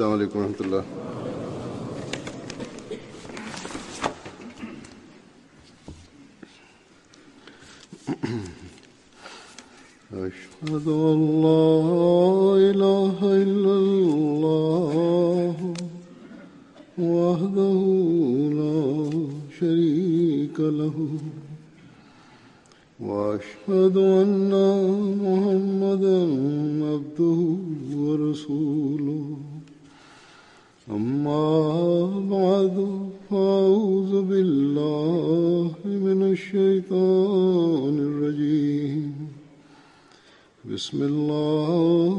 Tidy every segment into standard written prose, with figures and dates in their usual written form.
अस्सलामु अलैकुम रहमतुल्लाह। अशहदु अल्ला इलाहा इल्लल्लाह वहदहु ला शरीका लहु وأشهد أن محمدا عبده ورسوله أما بعد فأعوذ بالله من الشيطان الرجيم بسم الله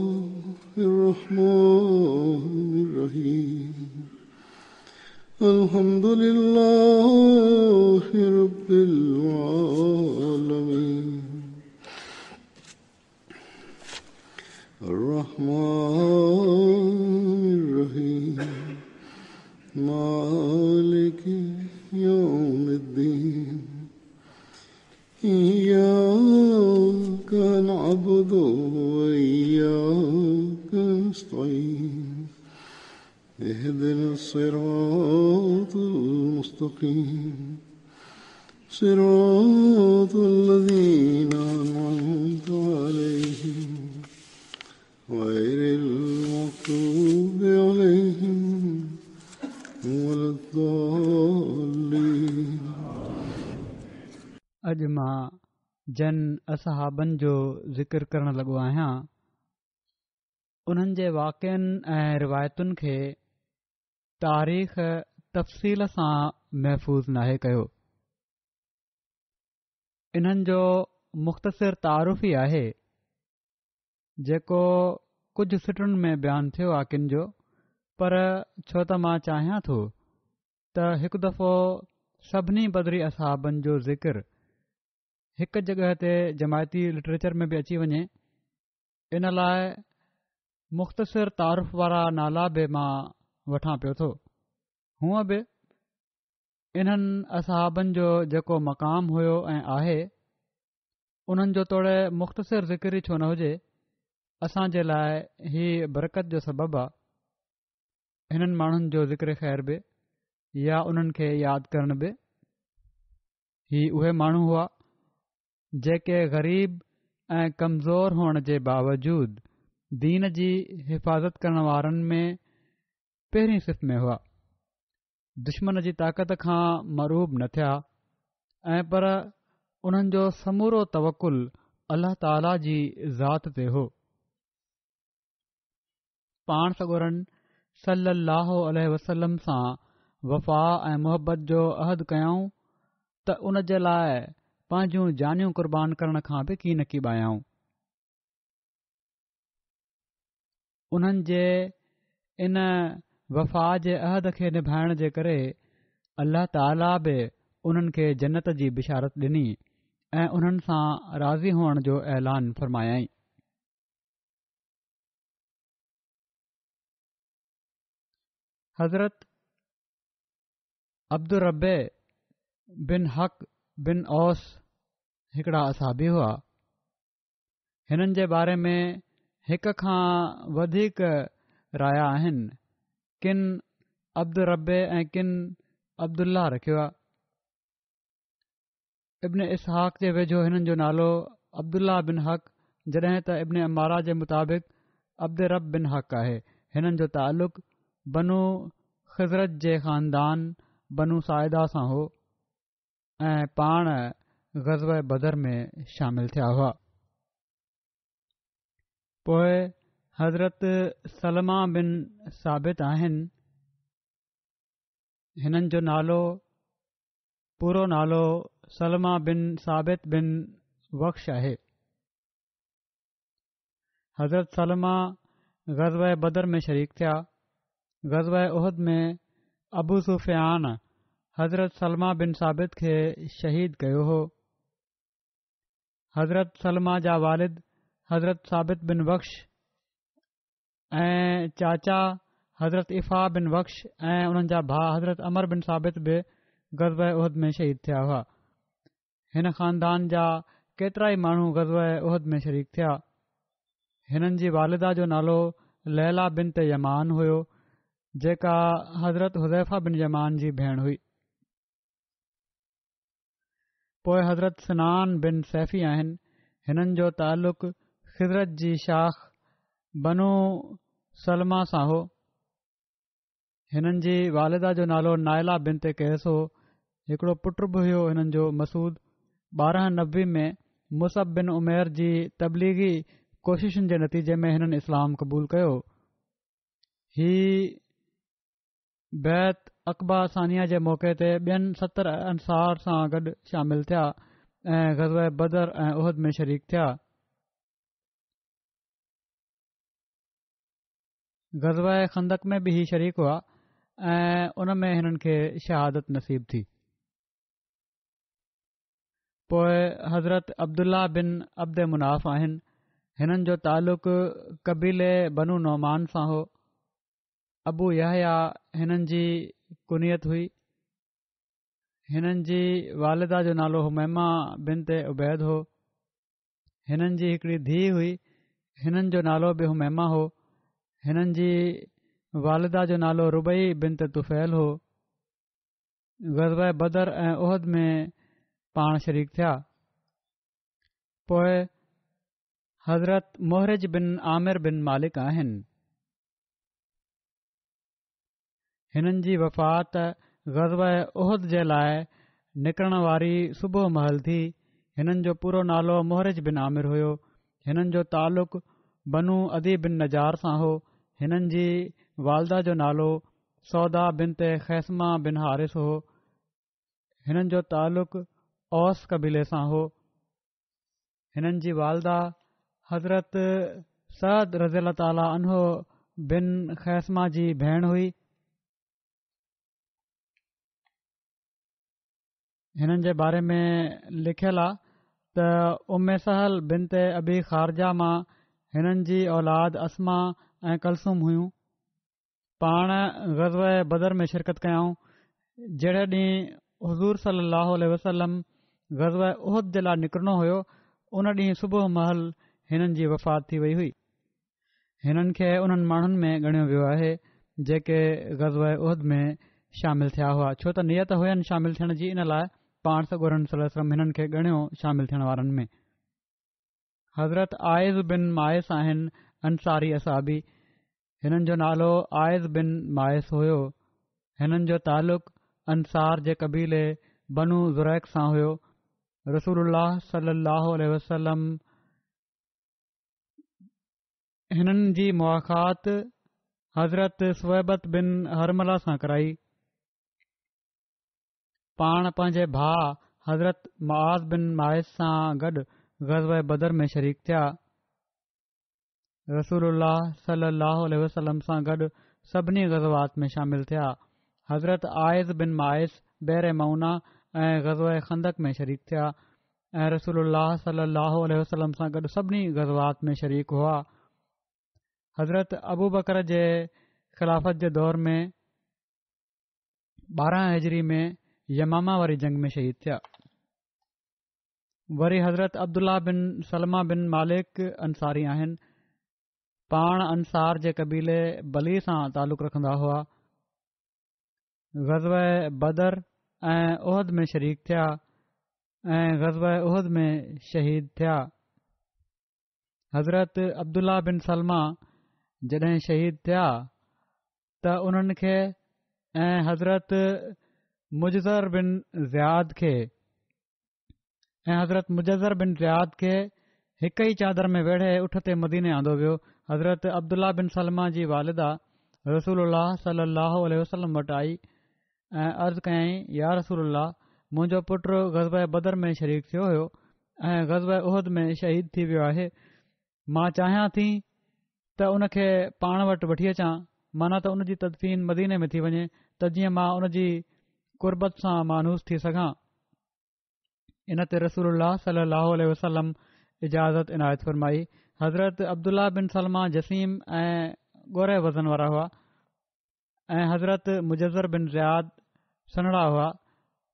الرحمن الرحيم الحمد لله رب العالمين الرحمن الرحيم مالك يوم الدين إياك نعبد وإياك نستعين اهدنا الصراط المستقيم صراط الذين أنعمت عليهم غير المغضوب عليهم ولا الضالين। अॼु मां जन असहाबनि जो ज़िक्र करण लॻो आहियां। उन्हनि जे वाक़िअनि ऐं रिवायतुनि खे तारीख़ तफ़सील सां महफ़ूज़ नाहे कयो। इन्हनि जो मुख़्तसिर तारुफ़ ई आहे जेको कुझु सिटुनि में बयानु थियो आहे किन जो, पर छो त मां चाहियां थो त हिकु दफ़ो सभिनी बदरी असहाबनि जो ज़िक्र हिकु जॻह ते जमायती लिटरेचर में बि अची वञे, इन लाइ मुख़्तसिर तारुफ़ वारा नाला बि मां वठां पियो थो। हूअं बि इन्हनि असहाबनि जो जेको मक़ाम हुयो ऐं आहे, उन्हनि जो तोड़े मुख़्तसिर ज़िक्र ई छो न हुजे, असां जे लाइ ही बरकत जो सबबु आहे। हिननि माण्हुनि जो ज़िक्र ख़ैर बि या उन्हनि खे यादि करण बि। ही उहे माण्हू हुआ जेके ग़रीब ऐं कमज़ोर हुअण जे बावजूदु दीन जी हिफ़ाज़त करण वारनि में पहिरीं सिफ़ में हुआ। दुश्मन जी ताक़त खां मरूब न थिया ऐं पर उन्हनि जो समूरो तवकुल अल्लाह ताला जी ज़ात ते हो। पाण सॻोरन सल्लल्लाहु अलैहि वसल्लम सां वफ़ा ऐं मुहबत जो अहद कयऊं त उन जे लाइ पंहिंजूं जानियूं क़ुर्बान करण खां बि की न की ॿायाऊं। उन्हनि जे इन वफ़ा जे अहद खे निभाइण जे करे अल्लाह ताला बि उन्हनि खे जन्नत जी बिशारत ॾिनी ऐं उन्हनि सां राज़ी हुअण जो ऐलान फ़रमायाईं। हज़रत अब्दुर्रब्बे बिन हक़ बिन औस हिकिड़ा असहाबी हुआ। हिननि जे बारे में हिक खां वधीक राया आहिनि। किन अब्दुर्रब्बे ऐं किन अब्दुल्ला रखियो आहे। इब्न इसहाक़ जे वेझो हिननि जो नालो अब्दुल्ला बिन हक़, जॾहिं त इब्न अमारा जे मुताबिक़ अब्दुरब बिन हक़ आहे। हिननि जो ताल्लुक़ बनू ख़िज़रत जे ख़ानदान बनू साइदा सां हो ऐं पाण ग़ज़वे बदर में शामिल थिया हुआ। पोइ हज़रत सलमा बिन साबित आहिनि। हिननि जो पूरो नालो सलमा बिन साबित बिन वक्श आहे। हज़रत सलमा ग़ज़वे बदर में शरीक थिया। ग़ज़वे उहद में अबू सुफ़ियान हज़रत सलमा बिन साबित खे शहीद कयो हो। हज़रत सलमा जा वालिद हज़रत साबित बिन वक्श ऐं चाचा हज़रत इफ़ा बिन वक्श ऐं उन्हनि जा भाउ हज़रत अमर बिन साबित बि ग़ज़वे उहद में शहीद थिया हुआ। हिन ख़ानदान जा केतिरा ई माण्हू ग़ज़वे उहद में शरीक थिया। हिननि जी वालिदा जो नालो लैला बिनत यमान हुयो जेका हज़रत हुज़ैफ़ा बिन यमान जी भेण हुई। पोइ हज़रत सिनान बिन सैफ़ी आहिनि। हिननि जो तालुक़ ख़िज़रत जी शाख बनू सलमा सां हो। हिननि जी वालिदा जो नालो नाइला बिनते कैस हो। हिकिड़ो पुटु बि हुयो हिननि जो मसूद। 1290 में मुसब बिन उमेर जी तबलीगी कोशिशुनि जे नतीजे में हिननि इस्लाम क़बूल कयो। ही बैत अक़बा सानिया जे मौक़े ते ॿियनि 70 अंसार सां गॾु शामिल थिया ऐं ग़ज़वे बदर ऐं उहद में शरीक थिया। ग़ज़वे खंदक में बि ही शरीक हुआ ऐं उन में हिननि खे शहादत नसीब थी। पोइ हज़रत अब्दुल्ला बिन अब्द मुनाफ़ आहिनि। हिननि जो तालुक़ कबीले बनू नौमान सां हो। अबू यहया हिननि जी कुनियत हुई। हिननि जी वालिदा जो नालो हुमैमा बिनते उबैद हो। हिननि जी हिकड़ी धीउ हुई। हिननि जो नालो बि हुमैमा हो। हिननि जी वालिदा जो नालो रुबई बिनते तुफ़ैल हो। ग़ज़वे बदर ऐं उहद में पाण शरीक थिया। पोइ हज़रत मोहरिज बिन आमिर बिन मालिक आहिनि। हिननि जी वफ़ात ग़ज़वे उहद जे लाइ निकिरण वारी सुबुह महल थी। हिननि जो पूरो नालो मोहरिज बिन आमिर हुयो। हिननि जो तालुक़ बनू अदी बिन नजार सां हो। हिननि जी वालदा जो नालो सौदा बिनते ख़ैसमा बिन हारिस हो। हिननि जो तालुक़ औस कबीले सां हो। हिननि जी वालदा हज़रत सअद रज़ियल्लाहु ताला अन्हो बिन ख़ैसमा जी भेण हुई। हिननि जे बारे में लिखियलु आहे त उम्मे सहल बिनते अबी ख़ारजा मां हिननि जी औलाद अस्मा ऐं कलसूम हुयूं। पाण ग़ज़वे बदर में शिरकत कयाऊं। जहिड़े ॾींहुं हुज़ूर सल्लल्लाहु अलैहि वसल्लम ग़ज़वे उहद जे लाइ निकिरणो हुयो उन ॾींहुं सुबुह महल हिननि जी वफ़ात थी वई हुई। हिननि खे उन्हनि माण्हुनि में ॻणियो वियो आहे जेके ग़ज़वे उहद में शामिल थिया हुआ। छो त नियत हुयनि शामिल थियण जी, इन लाइ पाण सॻोरन सल्लल्लाहु अलैहि वसल्लम हिननि खे ॻणियो शामिल थियण वारनि में। हज़रत आइज़ बिन माइस आहिनि अंसारी असाबी। हिननि जो नालो आइज़ बिन माइस हुयो। हिननि जो तालुक़ अंसार जे कबीले बनू ज़ुरैक सां हुयो। रसूलुल्लाह सल्लल्लाहु अलैहि वसल्लम हिननि जी मुआख़ात हज़रत सुवैबत बिन हरमला सां कराई। पाण पंहिंजे भाउ हज़रत मुआज़ बिन माइस सां गॾु ग़ज़वे बदर में शरीक थिया। रसूलुल्लाह सल्लल्लाहु अलैहि वसल्लम सां गॾु सभिनी ग़ज़वात में शामिल थिया। हज़रत आइज़ बिन माइस बैर मऊना ऐं ग़ज़वे खंदक में शरीक थिया ऐं रसूलुल्लाह सल्लल्लाहु अलैहि वसल्लम सां गॾु सभिनी ग़ज़वात में शरीक हुआ। हज़रत अबू बकर जे ख़िलाफ़त जे दौर में 12 हिजरी में यमामा वारी जंग में शहीद थिया। वरी हज़रत अब्दुल्ला बिन सलमा बिन मालिक अंसारी आहिनि। पाण अंसार जे कबीले बली सां तालुक़ रखंदा हुआ। ग़ज़वे बदर ऐं उहद में शरीक थिया ऐं ग़ज़वे उहद में शहीद थिया। हज़रत अब्दुल्ला बिन सलमा जॾहिं शहीद थिया त उन्हनि खे ऐं हज़रत मुजज़र बिन ज़ियाद खे हिक ई चादर में वेढ़े उठ ते मदीने आंदो वियो। हज़रत अब्दुल्ला बिन सलमा जी वालिदा रसूलुल्लाह सल्लल्लाहु अलैहि वसल्लम वटि आई ऐं अर्ज़ कयईं, या रसूलुल्लाह, मुंहिंजो पुटु ग़ज़वे बदर में शरीक थियो हुयो ऐं ग़ज़वे उहद में शहीद थी वियो आहे। मां चाहियां थी त उन खे पाण वटि वठी अचां, माना त उन जी तदफ़ीन मदीने में थी वञे त जीअं मां उन जी कुर्बत सां मानूस थी सघां। इन ते रसूलुल्लाह सल्लल्लाहु अलैहि वसल्लम इजाज़त इनायत फरमाई। हज़रत अब्दुल्ला बिन सलमा जसीम ऐं ॻोरे वज़न वारा हुआ ऐं हज़रत मुजज़र बिन ज़ियाद सन्हड़ा हुआ।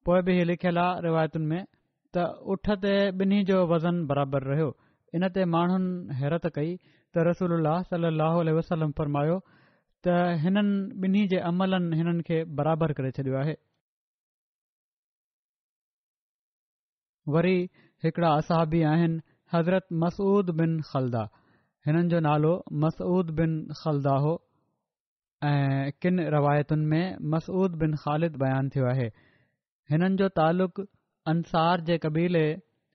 पोइ बि हीउ लिखियलु आहे रिवायतुनि में त उठ ते ॿिन्ही जो वज़न बराबरि रहियो। इन ते माण्हुनि हैरत कई त रसूलुल्लाह सल्लल्लाहु अलैहि वसल्लम फरमायो त हिननि ॿिन्ही जे अमलनि हिननि खे बराबरि करे छॾियो आहे। वरी हिकिड़ा असहाबी आहिनि हज़रत मसूद बिन ख़लदा। हिननि जो नालो मसूद बिन ख़लदा हो ऐं किन रवायतुनि में मसूद बिन ख़ालिद बयानु थियो आहे। हिननि जो तालुक़ अंसार जे क़बीले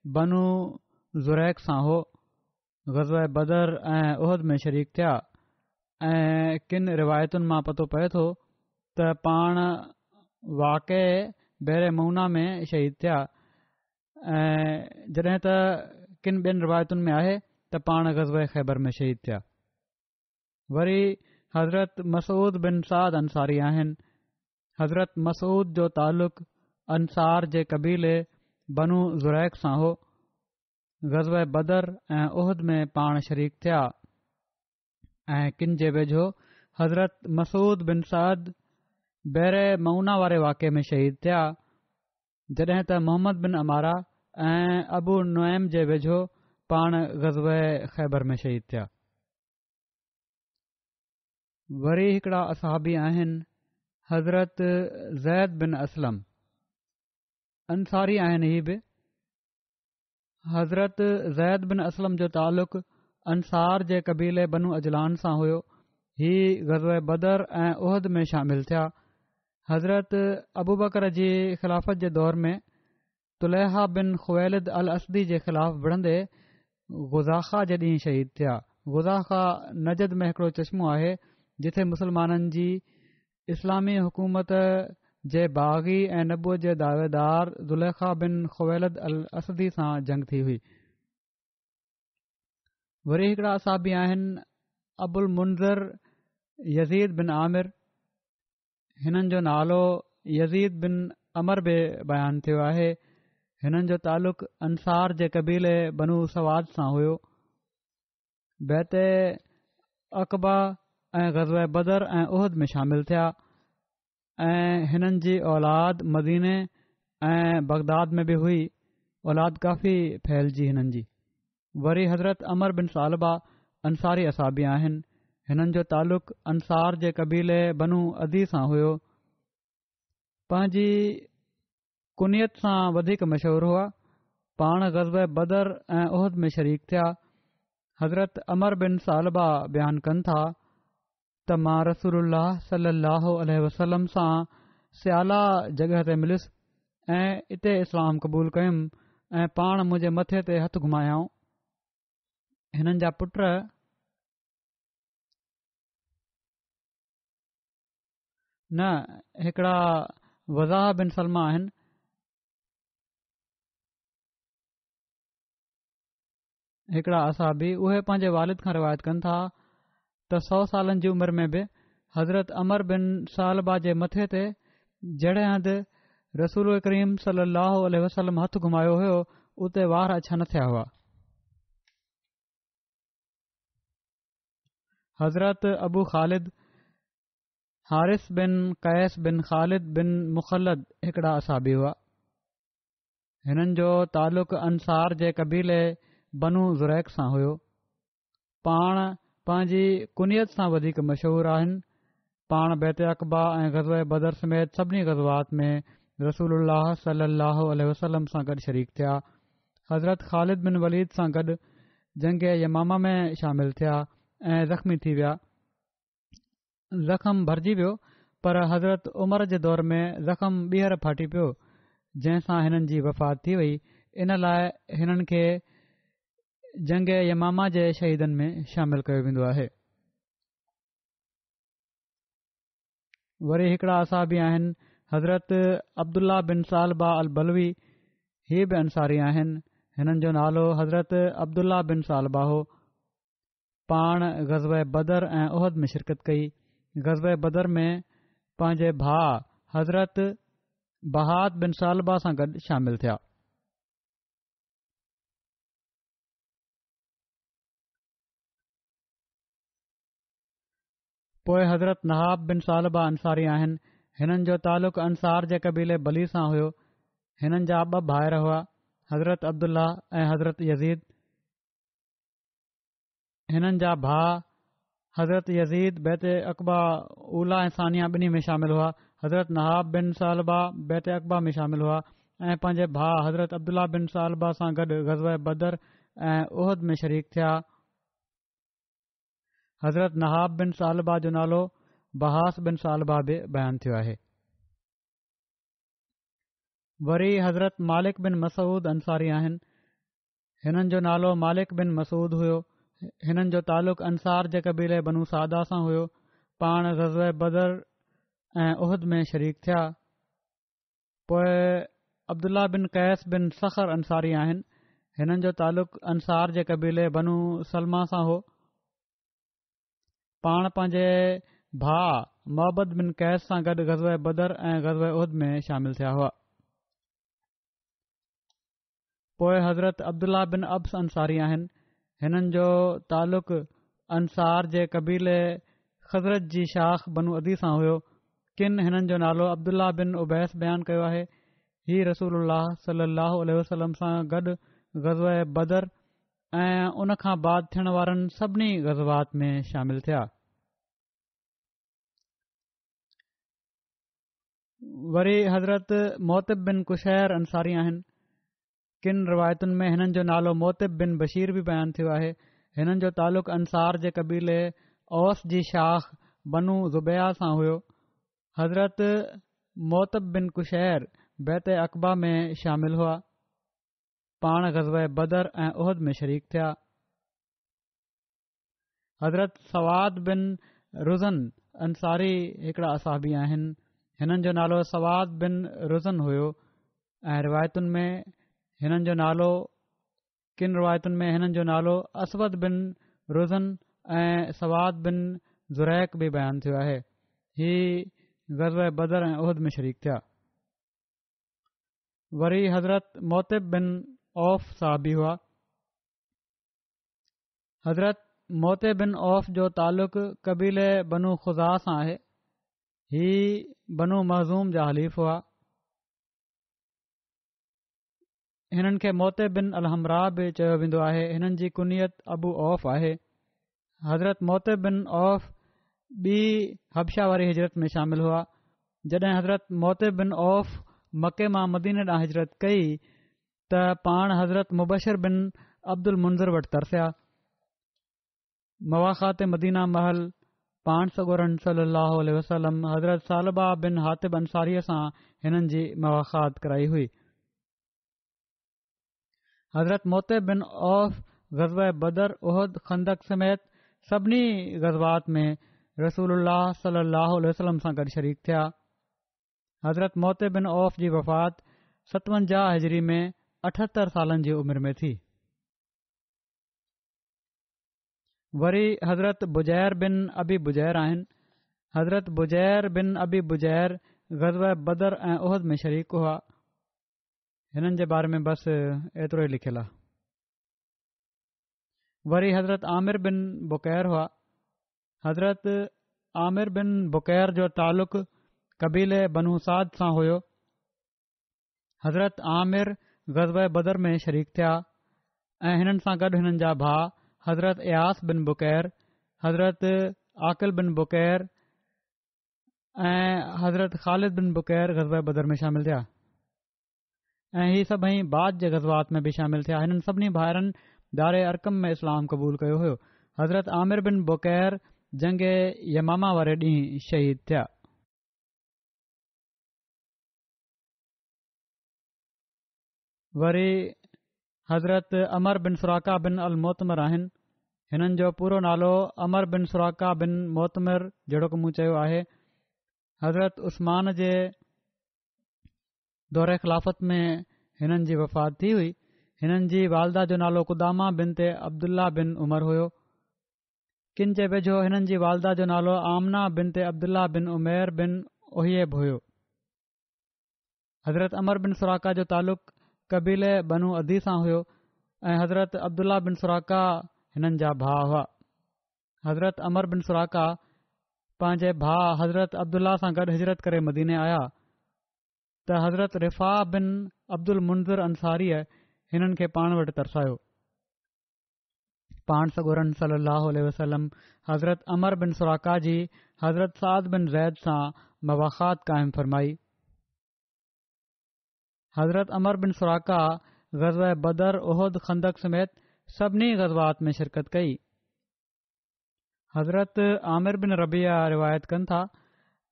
बनू ज़ुरैक सां हो। ग़ज़वा बदर ऐं उहद में शरीक थिया ऐं किन रिवायतुनि मां पतो पए थो त पाण वाक़े बेरे मौना में शहीद थिया ऐं जॾहिं त किन ॿियनि रिवायतुनि में आहे त पाण ग़ज़वा ख़ैबर में शहीद थिया। वरी हज़रत मसूद बिन साद अंसारी आहिनि। हज़रत मसूद जो तालुक़ अंसार जे क़बीले बनू ज़ुरैक सां हो। ग़ज़वा बदर ऐं उहद में पाण शरीक थिया ऐं किन जे वेझो हज़रत मसूद बिन साद बेरे मऊना वारे वाक़े में शहीद थिया जॾहिं त मोहम्मद बिन अमारा ऐं अबू नुइम जे वेझो पाण ग़ज़वा ख़ैबर में शहीद थिया। वरी हिकिड़ा असहाबी आहिनि हज़रत ज़ैद बिन असलम अंसारी आहिनि। ही बि हज़रत ज़ैद बिन असलम जो तालुक़ अंसार जे क़बीले बनू अजलान सां हुयो। ही ग़ज़वा बदर ऐं उहद में शामिल थिया। हज़रत अबू बकर जी ख़िलाफ़त जे दौर में तुलैहा बिन ख़ुवैलिद अल असदी जे ख़िलाफ़ विढ़ंदे गुज़ाख़ा जे ॾींहुं शहीद थिया। गुज़ाख़ा नजद में हिकिड़ो चश्मो आहे जिथे मुसलमाननि जी इस्लामी हुकूमत जे बाग़ी ऐं नबूअ जे दावेदार ज़ुलैखा बिन ख़ुवैलिद अल असदी सां जंग थी हुई। वरी हिकिड़ा असहाबी आहिनि अबुल मुंज़र यज़ीद बिन आमिर। हिननि जो नालो यज़ीद बिन अमर बि बयानु थियो आहे। हिननि जो तालुक़ अंसार जे क़बीले बनू सवाद सां हुयो। बैत अक़बा ऐं ग़ज़वा बदर ऐं उहद में शामिल थिया ऐं हिननि जी औलाद मदीने ऐं बगदाद में बि हुई। औलाद काफ़ी फैलिजी हिननि जी। वरी हज़रत अमर बिन सालबा अंसारी असहाबी आहिनि। हिननि जो तालुक़ अंसार जे क़बीले बनू अदी सां हुयो। पंहिंजी कुनियत सां वधीक मशहूरु हुआ। पाण ग़ज़वा बदर ऐं उहद में शरीक थिया। हज़रत अमर बिन सालबा बयानु कनि था त मां रसूलुल्लाह सल्लल्लाहु अलैहि वसल्लम सां सियाला जॻह ते मिलियुसि ऐं इते इस्लाम क़बूल कयुमि ऐं पाण मुंहिंजे मथे ते हथु घुमायाऊं। हिननि जा पुट न हिकिड़ा वज़ाह बिन सलमा आहिनि। हिकिड़ा असहाबी उहे पंहिंजे वालिद खां रिवायत कनि था त 100 सालनि जी उमिरि में बि हज़रत अमर बिन सालबा जे मथे ते जहिड़े हंधि रसूल करीम सल्लल्लाहु अलैहि वसल्लम हथु घुमायो हुयो उते वार अछा न थिया हुआ। हज़रत अबू ख़ालिद हारिस बिन कैस बिन ख़ालिद बिन मुख़लद हिकिड़ा असहाबी हुआ। हिननि जो तालुक़ अंसार जे क़बीले बनू ज़ुरैक सां हुयो। पाण पंहिंजी कुनियत सां वधीक मशहूरु आहिनि। पाण बैत अक़बा ऐं ग़ज़वा बदर समेत सभिनी ग़ज़वात में रसूलुल्लाह सल्लल्लाहु अलैहि वसल्लम सां गॾु शरीक थिया। हज़रत ख़ालिद बिन वलीद सां गॾु जंग यमामा में शामिल थिया ऐं ज़ख़्मी थी विया। ज़ख़्म भरिजी वियो पर हज़रत उमर जे दौर में ज़ख़्म ॿीहर फाटी पियो जंहिंसां हिननि जी वफ़ात थी वई। इन लाइ हिननि खे जंग यमामा जे शहीदनि में शामिल कयो वेंदो आहे। वरी हिकिड़ा असहाबी आहिनि हज़रत अब्दुल्ला बिन सालबा अल बलवी। ही बि अंसारी आहिनि। हिननि जो नालो हज़रत अब्दुल्ला बिन सालबा हो। पाण ग़ज़वा बदर ऐं उहद में शिरकत कई। ग़ज़वा बदर में पंहिंजे भाउ हज़रत बहाद बिन सालबा सां गॾु शामिल थिया। पोइ हज़रत नहाब बिन सालबा अंसारी आहिनि। हिननि जो तालुक़ अंसार जे क़बीले बली सां हुयो। हिननि जा 2 भाइर हुआ हज़रत अब्दुल्ला ऐं हज़रत यज़ीद। हिननि जा भाउ हज़रत यज़ीद बैत अक़बा उला ऐं सानिया ॿिन्ही में शामिल हुआ। हज़रत नहाब बिन सालबा बैत अक़बा में शामिल हुआ ऐं पंहिंजे भाउ हज़रत अब्दुल्ला बिन सालबा सां गॾु ग़ज़वा बदर ऐं उहद में शरीक थिया। हज़रत नहाब बिन सालबा जो नालो बहास बिन सालबा बि बयानु थियो आहे। वरी हज़रत मालिक बिन मसूद अंसारी आहिनि। हिननि जो नालो मालिक बिन मसूद हुयो। हिननि जो तालुक़ अंसार जे क़बीले बनू सादा सां हुयो। पाण ग़ज़वा बदर ऐं उहद में शरीक थिया। पोइ अब्दुल्ला बिन कैस बिन सख़र अंसारी आहिनि। हिननि जो तालुक़ अंसार जे क़बीले बनू सलमा सां हो। पाण पंहिंजे भाउ मोहबत बिन कैस सां गॾु ग़ज़वा बदर ऐं ग़ज़वा उहद में शामिल थिया हुआ। पोइ हज़रत अब्दुल्ला बिन अब्स अंसारी आहिनि। हिननि जो तालुक़ अंसार जे क़बीले ख़ज़रत जी शाख बनू अदी सां हुयो। किन हिननि जो नालो अब्दुल्ला बिन उबैस बयानु कयो आहे। ही रसूलुल्लाह सल्लल्लाहु अलैहि वसल्लम सां गॾु ग़ज़वा बदर ऐं उन खां बाद थियण वारनि सभिनी ग़ज़वात में शामिल थिया। वरी हज़रत मोतिब बिन कुशैर अंसारी आहिनि। किन रिवायतुनि में हिननि जो नालो मोतिब बिन बशीर बि बयानु थियो आहे। हिननि जो तालुक़ अंसार जे क़बीले औस जी शाख बनू ज़ुबैया सां हुयो। हज़रत मोतिब बिन कुशैर बैत अक़बा में शामिल हुआ। पाण ग़ज़वा बदर ऐं उहद में शरीक थिया। हज़रत सवाद बिन रुज़न अंसारी हिकिड़ा असाबी आहिनि। हिननि जो नालो सवाद बिन रुज़न हुयो ऐं रिवायतुनि में हिननि जो नालो किन रिवायतुनि में हिननि जो नालो असवद बिन रुज़न ऐं सवाद बिन ज़ुरैक बि बयानु थियो आहे। ही ग़ज़वा बदर ऐं उहद में शरीक थिया। वरी हज़रत मोतिब बिन औफ साहबी हुआ। हज़रत मोतिब बिन औफ जो तालुक़ क़बीले बनू ख़ुज़ा सां आहे। ही बनू मख़ज़ूम जा हलीफ़ हुआ। हिननि खे मोतिब बिन अलहमरा बि चयो वेंदो आहे। हिननि जी कुनियत अबू औफ़ आहे। हज़रत मोतिब बिन औफ़ ॿी हबशा वारी हिजरत में शामिल हुआ। जॾहिं हज़रत मोतिब बिन औफ़ मके मां मदीने ॾांहुं हिजरत कई त पाण हज़रत मुबशर बिन अब्दुल मुंज़र वटि तरसिया। मवाख़ात मदीना महल पाण सॻोरन सल्लल्लाहु अलैहि वसल्लम हज़रत सालबा बिन हातिब अंसारीअ सां हिननि जी मवाख़ात कराई हुई। हज़रत मोतिब बिन औफ़ ग़ज़वा बदर उहद खंदक समेत सभिनी ग़ज़वात में रसूलुल्लाह सल्लल्लाहु अलैहि वसल्लम सां गॾु शरीक थिया। हज़रत मोतिब बिन औफ़ जी वफ़ात 57 हिजरी में 78 सालनि जी उमिरि में थी। वरी हज़रत बुजैर बिन अबी बुजैर आहिनि। हज़रत बुजैर बिन अबी बुजैर ग़ज़वा बदर ऐं उहद में शरीक हुआ। हिननि जे बारे में बसि एतिरो ई लिखियलु आहे। वरी हज़रत आमिर बिन बुकैर हुआ। हज़रत आमिर बिन बुकैर जो तालुक़ क़बीले बनू साद सां हुयो। हज़रत आमिर ग़ज़वा बदर में शरीक थिया ऐं हिननि सां गॾु हिननि जा भाउ हज़रत एयास बिन बुकैर, हज़रत आकिल बिन बुकैर ऐं हज़रत ख़ालिद बिन बुकैर ग़ज़वा बदर में शामिल थिया ऐं ही सभई बाद जे ग़ज़वात में बि शामिल थिया। हिननि सभिनी भाइरनि दारे अरकम में इस्लाम क़बूल कयो हुयो। हज़रत आमिर बिन बुकैर जंग यमामा वारे ॾींहुं शहीद थिया। वरी हज़रत अमर बिन सुराका बिन अल मोतमर आहिनि। हिननि जो पूरो नालो अमर बिन सुराका बिन मोतमर जहिड़ो की मूं चयो आहे। हज़रत उस्मान जे दौरे ख़िलाफ़त में हिननि जी वफ़ात थी हुई। हिननि जी वालदा जो नालो कुदामा बिन ते अब्दुल्ला बिन उमर हुयो। किन जे वेझो हिननि जी वालदा जो नालो आमना बिन ते अब्दुल्ला बिन उमैर बिन ओहियब हुयो। हज़रत अमर बिन सुराका जो तालुक़ क़बीले बनू अदी सां हुयो ऐं हज़रत अब्दुल्ला बिन सुराका हिननि जा भाउ हुआ। हज़रत अमर बिन सुराका पंहिंजे भाउ हज़रत अब्दुल्ला सां गॾु हिजरत करे मदीने आया त हज़रत रिफ़ा बिन अब्दुल मुंज़र अंसारीअ हिननि खे पाण वटि तरसायो। पाण सॻोरन सलाहु वसलम हज़रत अमर बिन सुराका जी हज़रत साद बिन ज़ैद सां मवाख़ात क़ाइमु फ़रमाई। हज़रत अमर बिन सुराका ग़ज़वा बदर उहद खंदक समेत सभिनी ग़ज़वात में शिरकत कई। हज़रत आमिर बिन रबिया रिवायत कनि था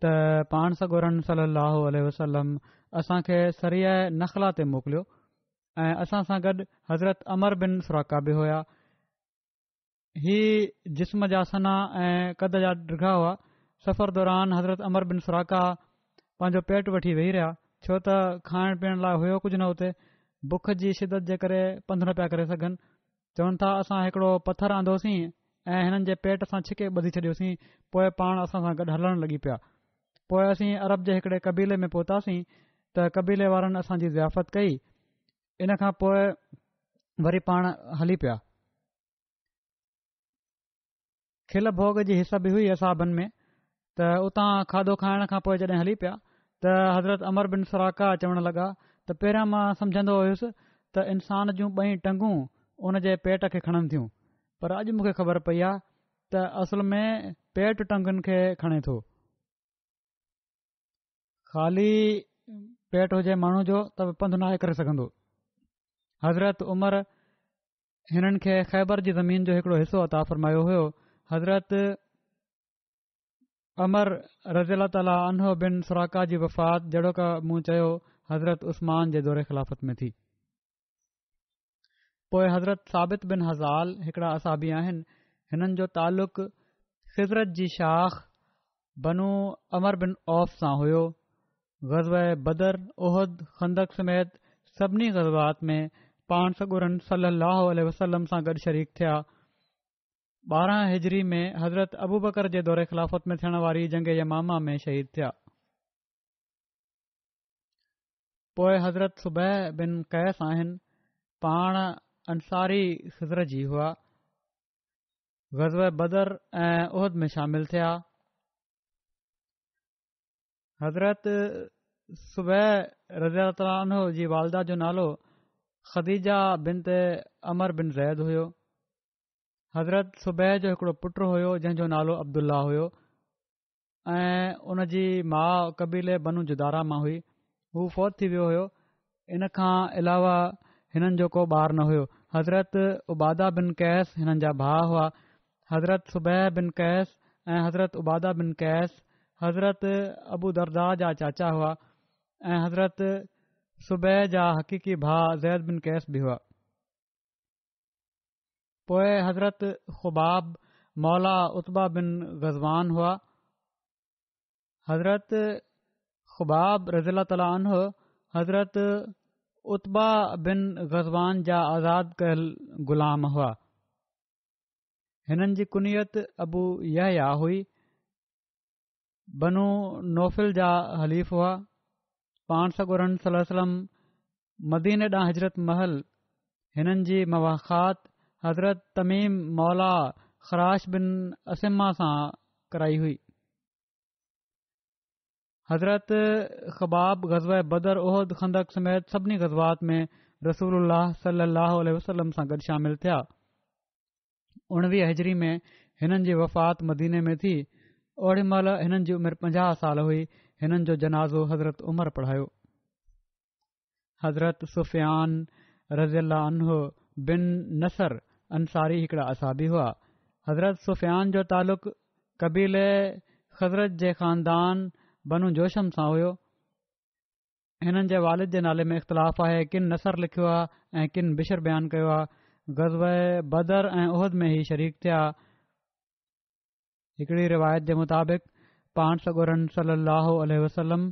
त पाण सॻोरन सलाहु वसलम असां खे सरिया नख़ला ते मोकिलियो ऐं असां सां गॾु हज़रत अमर बिन सुराका बि हुया। ही जिस्म जा सना ऐं कद जा डिघा हुआ। सफ़र दौरान हज़रत अमर बिन सुराका पंहिंजो पेट वठी वेही रहिया, छो त खाइण पीअण लाइ हुयो कुझु न हुते। बुख जी शिदत जे करे पंधु न पिया करे सघनि। चवनि था असां हिकिड़ो पथर आंदोसीं ऐं हिननि जे पेट सां छिके ॿधी छॾियोसीं। पोइ पाण असां सां गॾु हलणु लॻी पिया। पोइ असीं अरब जे हिकिड़े कबीले में पहुतासीं त कबीले वारनि असांजी ज़ियाफ़त कई। इन खां पोइ वरी पाण हली पिया। खिल भोग जी हिस बि हुई असाबनि में त उतां खाधो खाइण खां पोइ जॾहिं हली पिया त हज़रत अमर बिन सुराका चवण लॻा त पहिरियां मां सम्झंदो हुयुसि त इंसान जूं ॿई टंगूं उन जे पेट खे खणनि थियूं, पर अॼु मूंखे ख़बर पई आहे त असल में पेट टंगुनि खे खणे थो। ख़ाली पेट हुजे माण्हू जो त पंधु नाहे करे सघंदो। हज़रत उमर हिननि खे ख़ैबर जी ज़मीन जो हिकिड़ो हिसो अता फ़रमायो हुयो। हज़रत अमर रज़ीअल्लाहु ताला अन्हु बिन सुराका जी वफ़ात जहिड़ो का मूं चयो हज़रत उस्मान जे दौरे ख़िलाफ़त में थी। पोइ हज़रत साबित बिन हज़ाल हिकिड़ा असाबी आहिनि। हिननि जो तालुक़ ख़िज़रत जी शाख बनू अमर बिन औफ़ सां हुयो। ग़ज़वा बदर उहद खंदक समेत सभिनी ग़ज़वात में पाण सॻोरन सलाहु वसलम सां गॾु शरीक थिया। 12 हिजरी में हज़रत अबू बकर जे दौरे ख़िलाफ़त में थियण वारी जंग यमामा में शहीद थिया। पोइ हज़रत सुबैह बिन कैस आहिनि। पाण अंसारी ख़िज़र जी हुआ। ग़ज़वा बदर ऐं उहद में शामिल थिया। हज़रत सुबैह रज़ियल्लाहु ताला अन्हु जी वालदा जो नालो ख़दीजा बिनत अमर बिन ज़ैद हुयो। हज़रत सुबैह जो हिकिड़ो पुटु हुयो जंहिंजो नालो अब्दुल्ला हुयो ऐं उन जी माउ कबीले बनू जुदारा मां हुई। हू फ़ौत थी वियो हुयो। इन खां अलावा हिननि जो को ॿार न हुयो। हज़रत उबादा बिन कैस हिननि जा भाउ हुआ। हज़रत सुबैह बिन कैस ऐं हज़रत उबादा बिन कैस हज़रत अबू दरदा जा चाचा हुआ ऐं हज़रत सुबैह जा हक़ीक़ी भाउ ज़ैद बिन कैस बि हुआ। पोइ हज़रत ख़ुबाब मौला उतबा बिन ग़ज़वान हुआ। हज़रत ख़ुबाब रज़ियल्लाहु ताला अन्हु हज़रत उतबा बिन ग़ज़वान जा आज़ाद कयल ग़ुलाम हुआ। हिननि जी कुनियत अबू यहया हुई। बनू नौफ़िल जा हलीफ़ हुआ। पाण सॻोरन सल्लल्लाहु अलैहि वसल्लम मदीने ॾांहुं हिजरत महल हिननि जी मवाख़ात हज़रत तमीम मौला ख़राश बिन असिमा सां कराई हुई। हज़रत ख़बाब ग़ज़वा बदर उहद खंदक समेत सभिनी ग़ज़वात में रसूलुल्लाह सल्लल्लाहु अलैहि वसल्लम सां गॾु शामिल थिया। 19 हिजरी में हिननि जी वफ़ात मदीने में थी। ओड़ी महिल हिननि जी उमिरि 50 साल हुई। हिननि जो जनाज़ो हज़रत उमर पढ़ायो। हज़रत सुफ़ियान रज़ियल्लाहु अन्हु बिन नसर अंसारी हिकिड़ा असाबी हुआ। हज़रत सुफ़ियान जो तालुक़ कबीले ख़ज़रत जे ख़ानदान बनू जोशम सां हुयो। हिननि जे वालिद जे नाले में इख़्तिलाफ़ आहे। किन नसर लिखियो आहे ऐं किन बिशर बयानु कयो आहे। ग़ज़वा बदर ऐं उहद में ही शरीक थिया। हिकिड़ी रिवायत जे मुताबिक़ पाण सॻोरन सल्लल्लाहु अलैहि वसल्लम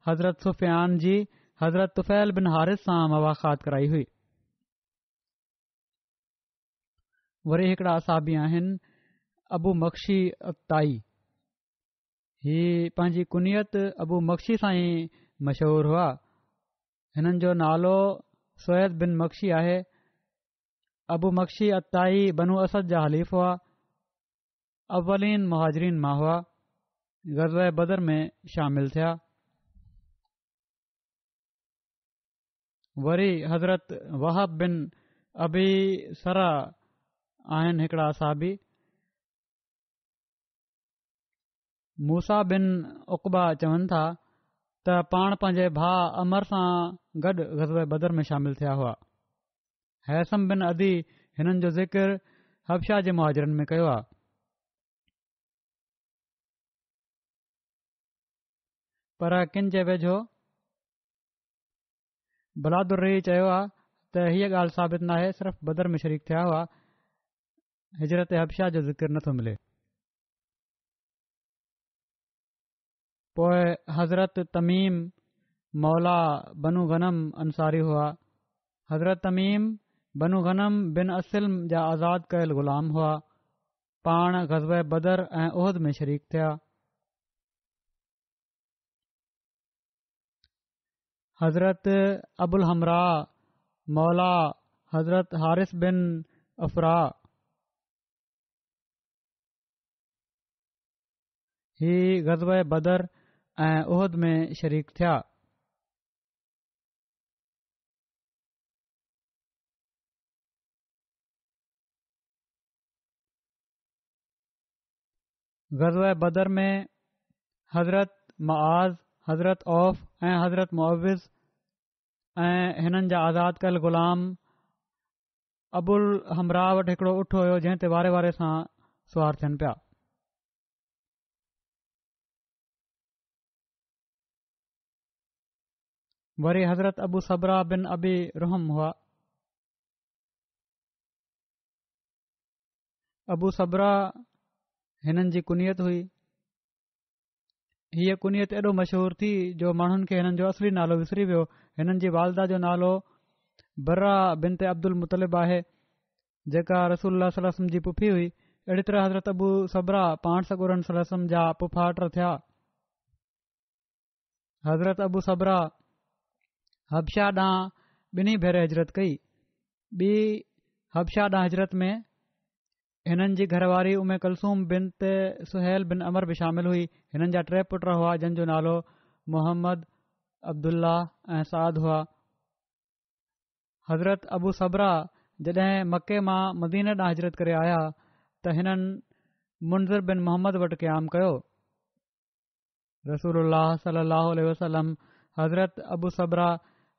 हज़रत सुफ़ियान जी हज़रत तुफ़ैल बिन हारिस सां मवाख़ात कराई हुई। वरी हिकिड़ा असाबी आहिनि अबू मक्शी अताई। ही पंहिंजी कुनियत अबू मक्शी सां ई मशहूर हुआ। हिननि जो नालो सैद बिन मक्शी आहे। अबू मक्शी अताई बनू असद जा हलीफ़ हुआ। अवलीन मुहाजिरीन मां हुआ। ग़ज़वा बदर में शामिल थिया। वरी हज़रत वहब बिन अबी सरा आहिनि हिकिड़ा असाबी। मूसा बिन उक़बा चवनि था त पाण पंहिंजे भाउ अमर सां गॾु ग़ज़वे बदर में शामिल थिया हुआ। हैसम बिन अदी हिननि जो ज़िक्र हबशा जे मुहाजिरनि में कयो आहे। पर किन जे वेझो बलादुर्री चयो आहे त हीअ ॻाल्हि साबित नाहे, सिर्फ़ बदर में शरीक थिया हुआ, हिजरत हबशा जो ज़िक्र नथो मिले। पोइ हज़रत तमीम मौला बनू गनम अंसारी हुआ। हज़रत तमीम बनू गनम बिन असलम जा आज़ाद कयल ग़ुलाम हुआ। पाण ग़ज़वे बदर ऐं उहद में शरीक थिया। हज़रत अबुल हमरा मौला हज़रत हारिस बिन अफरा ही ग़ज़वे बदर ऐं उहद में शरीक थिया। ग़ज़वे बदर में हज़रत मआज़, हज़रत औफ़ ऐं हज़रत मुअविज़ ऐं हिननि जा आज़ाद कयल ग़ुलाम अबुल हमरा वटि हिकिड़ो उठ हुयो जंहिं ते वारे वारे सां सुवार थियनि पिया। वरी हज़रत अबू सबरा बिन अबी रुहम हुआ। अबू सबरा हिननि जी कुनियत हुई। हीअ कुनियत एॾो मशहूर थी जो माण्हुनि खे हिननि जो असली नालो विसरी वियो। हिननि जी वालदा जो नालो बर्रा बिन ते अब्दुल मुतलिब आहे, जेका रसूल सलम जी पुफी हुई। अहिड़ी तरह हज़रत अबू सबरा पाण सगोरन सलम जा पुफाट थिया। हज़रत अबू सबरा हबशा ॾांहुं ॿिन्ही भेरे हिजरत कई। ॿी हबशा ॾांहुं हिजरत में हिननि जी घरवारी उमे कलसूम बिन ते सुहेल बिन अमर बि शामिल हुई। हिननि जा 3 पुट हुआ जंहिंजो नालो मोहम्मद, अब्दुल्ला ऐं साद हुआ। हज़रत अबू सबरा जॾहिं मके मां मदीने ॾांहुं हिजरत करे आया त हिननि मुंज़िर बिन मोहम्मद वटि क़याम कयो। रसूलुल्लाह सल्लल्लाहु अलैहि वसल्लम हज़रत अबू सबरा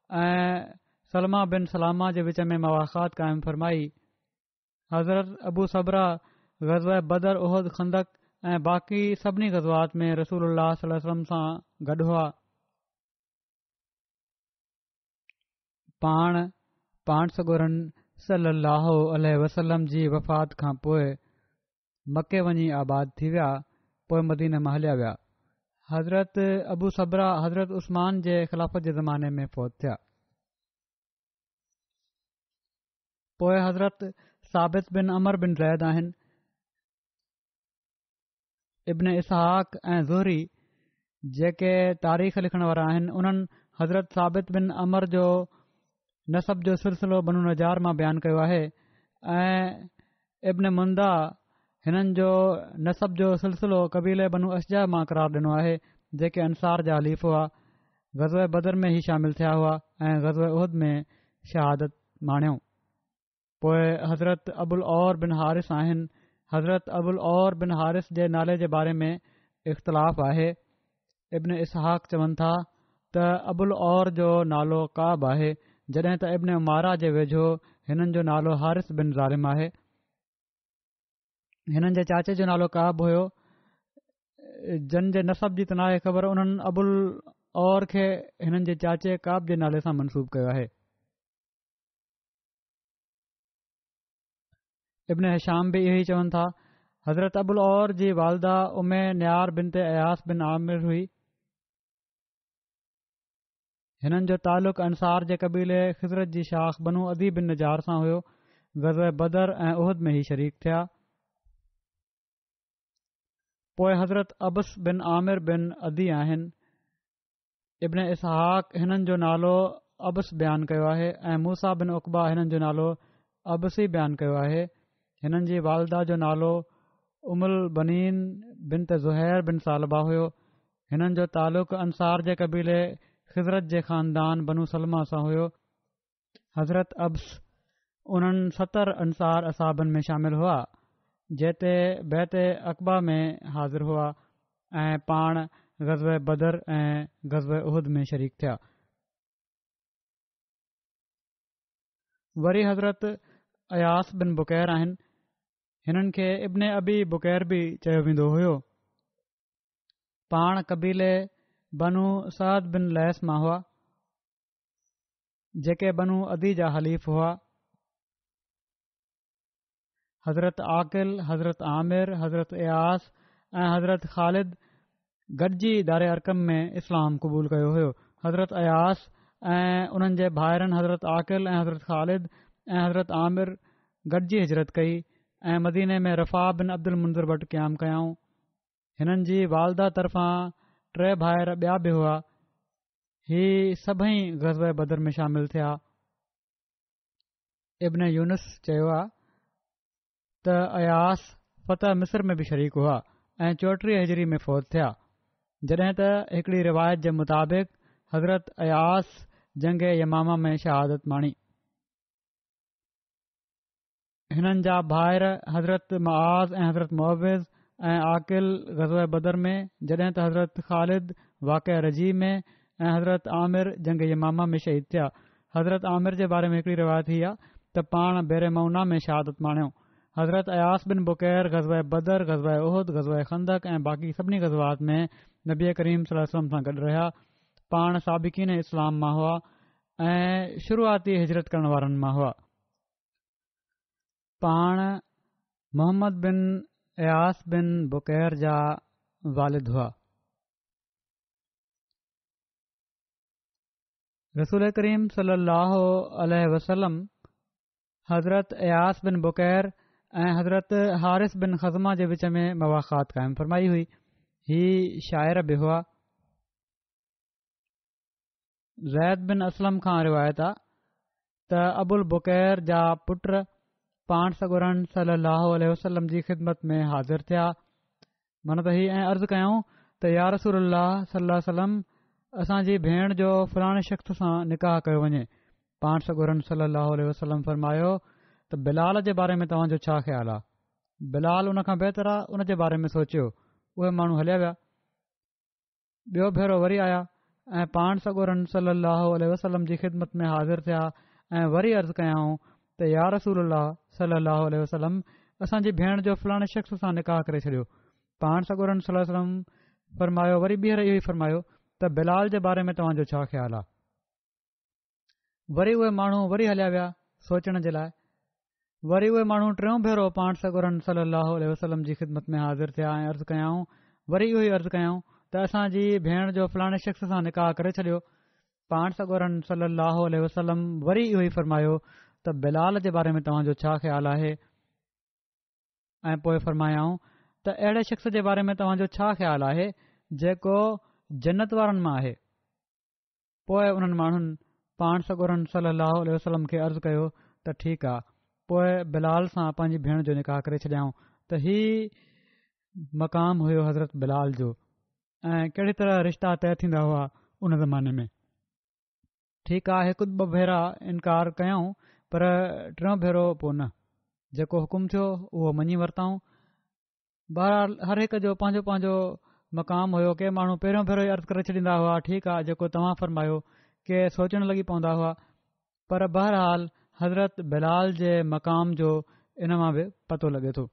ऐं सलमा बिन सलामा जे विच में मवाख़ात क़ाइमु फ़रमाई। हज़रत अबू सबरा ग़ज़वे बदर, उहद, खंदक ऐं बाक़ी सभिनी ग़ज़वात में रसूलुल्लाह सल्लल्लाहु अलैहि वसल्लम सां गॾु हुआ। पाण सगोरन सल्लल्लाहु अलैहि वसल्लम जी वफ़ात खां पोइ मके वञी आबाद थी विया। पोइ मदीने मां हलिया विया। हज़रत अबू सबरा हज़रत उस्मान जे ख़िलाफ़त जे ज़माने में फ़ौत थिया। पोइ हज़रत साबित बिन अमर बिन ज़ैद आहिनि। इब्न इसहाक ऐं ज़ुहरी जेके तारीख़ लिखण वारा आहिनि, उन्हनि हज़रत साबित बिन अमर जो नसब जो सिलसिलो बनू नजार मां बयानु कयो आहे ऐं इब्न मुंदा हिननि जो नसब जो सिलसिलो कबीले बनू अशजा मां करार ॾिनो आहे, जेके अंसार जा हलीफ़ हुआ। ग़ज़वे बदर में ई शामिल थिया हुआ ऐं ग़ज़वे उहद में शहादत माणियो। पोइ हज़रत अबुल और बिन हारिस आहिनि। हज़रत अबुल और बिन हारिस जे नाले जे बारे में इख़्तिलाफ़ आहे। इब्न इसहाक चवनि था त अबुल और जो नालो काब आहे, जॾहिं त इब्न उमारा जे वेझो हिननि जो नालो हारिस बिन ज़ालिम आहे। हिननि जे चाचे जो नालो काब हुयो। जन जे नसब जी तनाहे ख़बर उन्हनि अबुल और खे हिननि जे चाचे काब जे नाले सां मनसूब कयो आहे। इब्न हिशाम बि इहो ई चवनि था। हज़रत अबुल और जी वालदा उमे न्यार बिन ते अयास बिन आमिर हुई। हिननि जो तालुक़ अंसार जे कबीले ख़िज़रत जी शाख बनू अदी बिन नजार सां हुयो। ग़ज़वे बदर ऐं उहद में ई शरीक थिया। पोइ हज़रत अबस बिन आमिर बिन अदी आहिनि। इब्न इसहाक हिननि जो नालो अबस बयानु कयो आहे ऐं मूसा बिन उक़बा हिननि जो नालो अबसी बयानु कयो आहे। हिननि जी वालदा जो नालो उमुल बनीन बिन त ज़ुहैर बिन सालबा हुयो। हिननि जो तालुक़ अंसार जे कबीले ख़िज़रत जे ख़ानदान बनू सलमा सां हुयो। हज़रत अब्स उन्हनि 70 अंसार असाबनि में शामिल हुआ जेते बैत अक़बा में हाज़िर हुआ ऐं पाण ग़ज़वे बदर ऐं ग़ज़वे उहद में शरीक थिया। वरी हज़रत अयास बिन बुकैर आहिनि। हिननि खे इब्न अबी बुकैर बि चयो वेंदो हुयो। पाण कबीले बनू सअद बिन लैस मां हुआ जेके बनू अदी जा हलीफ़ हुआ। हज़रत आकिल, हज़रत आमिर, हज़रत अयास ऐं हज़रत ख़ालिद गॾिजी दारे अरकम में इस्लाम क़बूल कयो हुयो। हज़रत अयास ऐं उन्हनि जे भाइरनि हज़रत आकिल ऐं हज़रत ख़ालिद ऐं हज़रत आमिर गॾिजी हिजरत कई ऐं मदीने में रफ़ा बिन अब्दुल मुंज़िर वटि क़याम कयाऊं। हिननि जी वालदा तरफ़ां 3 भाइर ॿिया बि हुआ। ही सभई ग़ज़वे बदर में शामिल थिया। इब्न यूनुस चयो आहे त अयास फ़तह मिस्र में बि शरीक हुआ ऐं 34 हिजरी में फ़ौत थिया, जॾहिं त हिकड़ी रिवायत जे मुताबिक़ हज़रत अयास जंग यमामा में शहादत माणी। हिननि जा भाइर हज़रत मुआज़ ऐं हज़रत मुअविज़ ऐं आकिल ग़ज़वे बदर में, जॾहिं त हज़रत ख़ालिद वाक़िआ रजी में ऐं हज़रत आमिर जंग यमामा में शहीद थिया। हज़रत आमिर जे बारे में हिकड़ी रिवायत हीअ आहे त पाण बेरे मऊना में शहादत माणियो। हज़रत अयास बिन बुकैर ग़ज़वे बदर, ग़ज़वे उहद, ग़ज़वे खंदक ऐं बाक़ी सभिनी ग़ज़वात में नबी करीम सल्लल्लाहु अलैहि वसल्लम सां गॾु रहिया। पाण साबिक़ीन इस्लाम मां हुआ ऐं शुरूआती हिजरत करण वारनि मां हुआ। पाण मोहम्मद बिन अयास बिन बुकैर जा वालिद हुआ। रसूल करीम सल्लल्लाहु अलैहि वसल्लम हज़रत अयास बिन बुकैर ऐं हज़रत हारिस बिन ख़ज़मा जे विच में मवाख़ात क़ाइमु फरमाई हुई। ही शाइर बि हुआ। ज़ैद बिन असलम खां रिवायत आहे त अबुल बुकैर जा पुट पाण सॻोरन सल्लल्लाहु अलैहि वसल्लम जी ख़िदमत में हाज़िर थिया। मन त ही ऐं अर्ज़ु कयूं त या रसूलल्लाह सल्लल्लाहु अलैहि वसल्लम असांजी भेण जो फलाणे शख़्स सां निकाह कयो वञे। पाण सॻोरन सल्लल्लाहु अलैहि वसल्लम फरमायो त बिलाल जे बारे में तव्हांजो छा ख़्यालु आहे? बिलाल उन खां बहितर आहे, उन जे बारे में सोचियो। उहे माण्हू हलिया विया। ॿियो भेरो वरी आया ऐं पाण सॻोरन सल्लल्लाहु अलैहि वसल्लम जी ख़िदमत में हाज़िर थिया ऐं वरी अर्ज़ु कयाऊं त या रसूलल्लाह सल्लल्लाहु अलैहि वसल्लम असांजी भेण जो फलाणे शख़्स सां निकाह करे छॾियो। पाण सॻोरन सल्लल्लाहु अलैहि वसल्लम फरमायो, वरी ॿीहर इहो ई फरमायो त बिलाल जे बारे में तव्हांजो छा ख़्यालु आहे? वरी उहे माण्हू वरी हलिया विया सोचण जे लाइ। वरी उहे माण्हू टियों भेरो पाण सॻोरन सल्लल्लाहु अलैहि वसल्लम जी ख़िदमत में हाज़िर थिया ऐं अर्ज़ु कयाऊं, वरी इहो ई अर्ज़ु कयाऊं त असांजी भेण जो फलाणे शख़्स सां निकाह करे छॾियो। पाण सॻोरन सल्लल्लाहु अलैहि वसल्लम वरी इहो ई फरमायो त बिलाल जे बारे में तव्हांजो छा ख़्यालु आहे? ऐं पोइ फरमायाऊं त अहिड़े शख़्स जे बारे में तव्हांजो छा ख़्यालु आहे जेको जन्नत वारनि मां आहे? पोइ उन्हनि माण्हुनि पाण सॻोरन सल्लल्लाहु अलैहि वसल्लम खे अर्ज़ु कयो त ठीकु आहे, पोइ बिलाल सां पंहिंजी भेण जो निकाह करे छॾियाऊं। त ही मक़ाम हुयो हज़रत बिलाल जो ऐं कहिड़ी तरह रिश्ता तइ थींदा हुआ उन ज़माने में। ठीकु आहे, हिकु ॿ भेरा इनकार कयऊं पर टियों भेरो पोइ न। जेको हुकुम थियो उहो मञी वरिताऊं। बहरहाल हर हिक जो पंहिंजो पंहिंजो मक़ाम हुयो। के माण्हू पहिरियों भेरो ई अर्ज़ु करे छॾींदा हुआ, ठीकु आहे जेको तव्हां फरमायो, के सोचण लॻी पवंदा हुआ। पर बहरहाल हज़रत बिलाल जे मक़ाम जो इन मां बि पतो लॻे थो।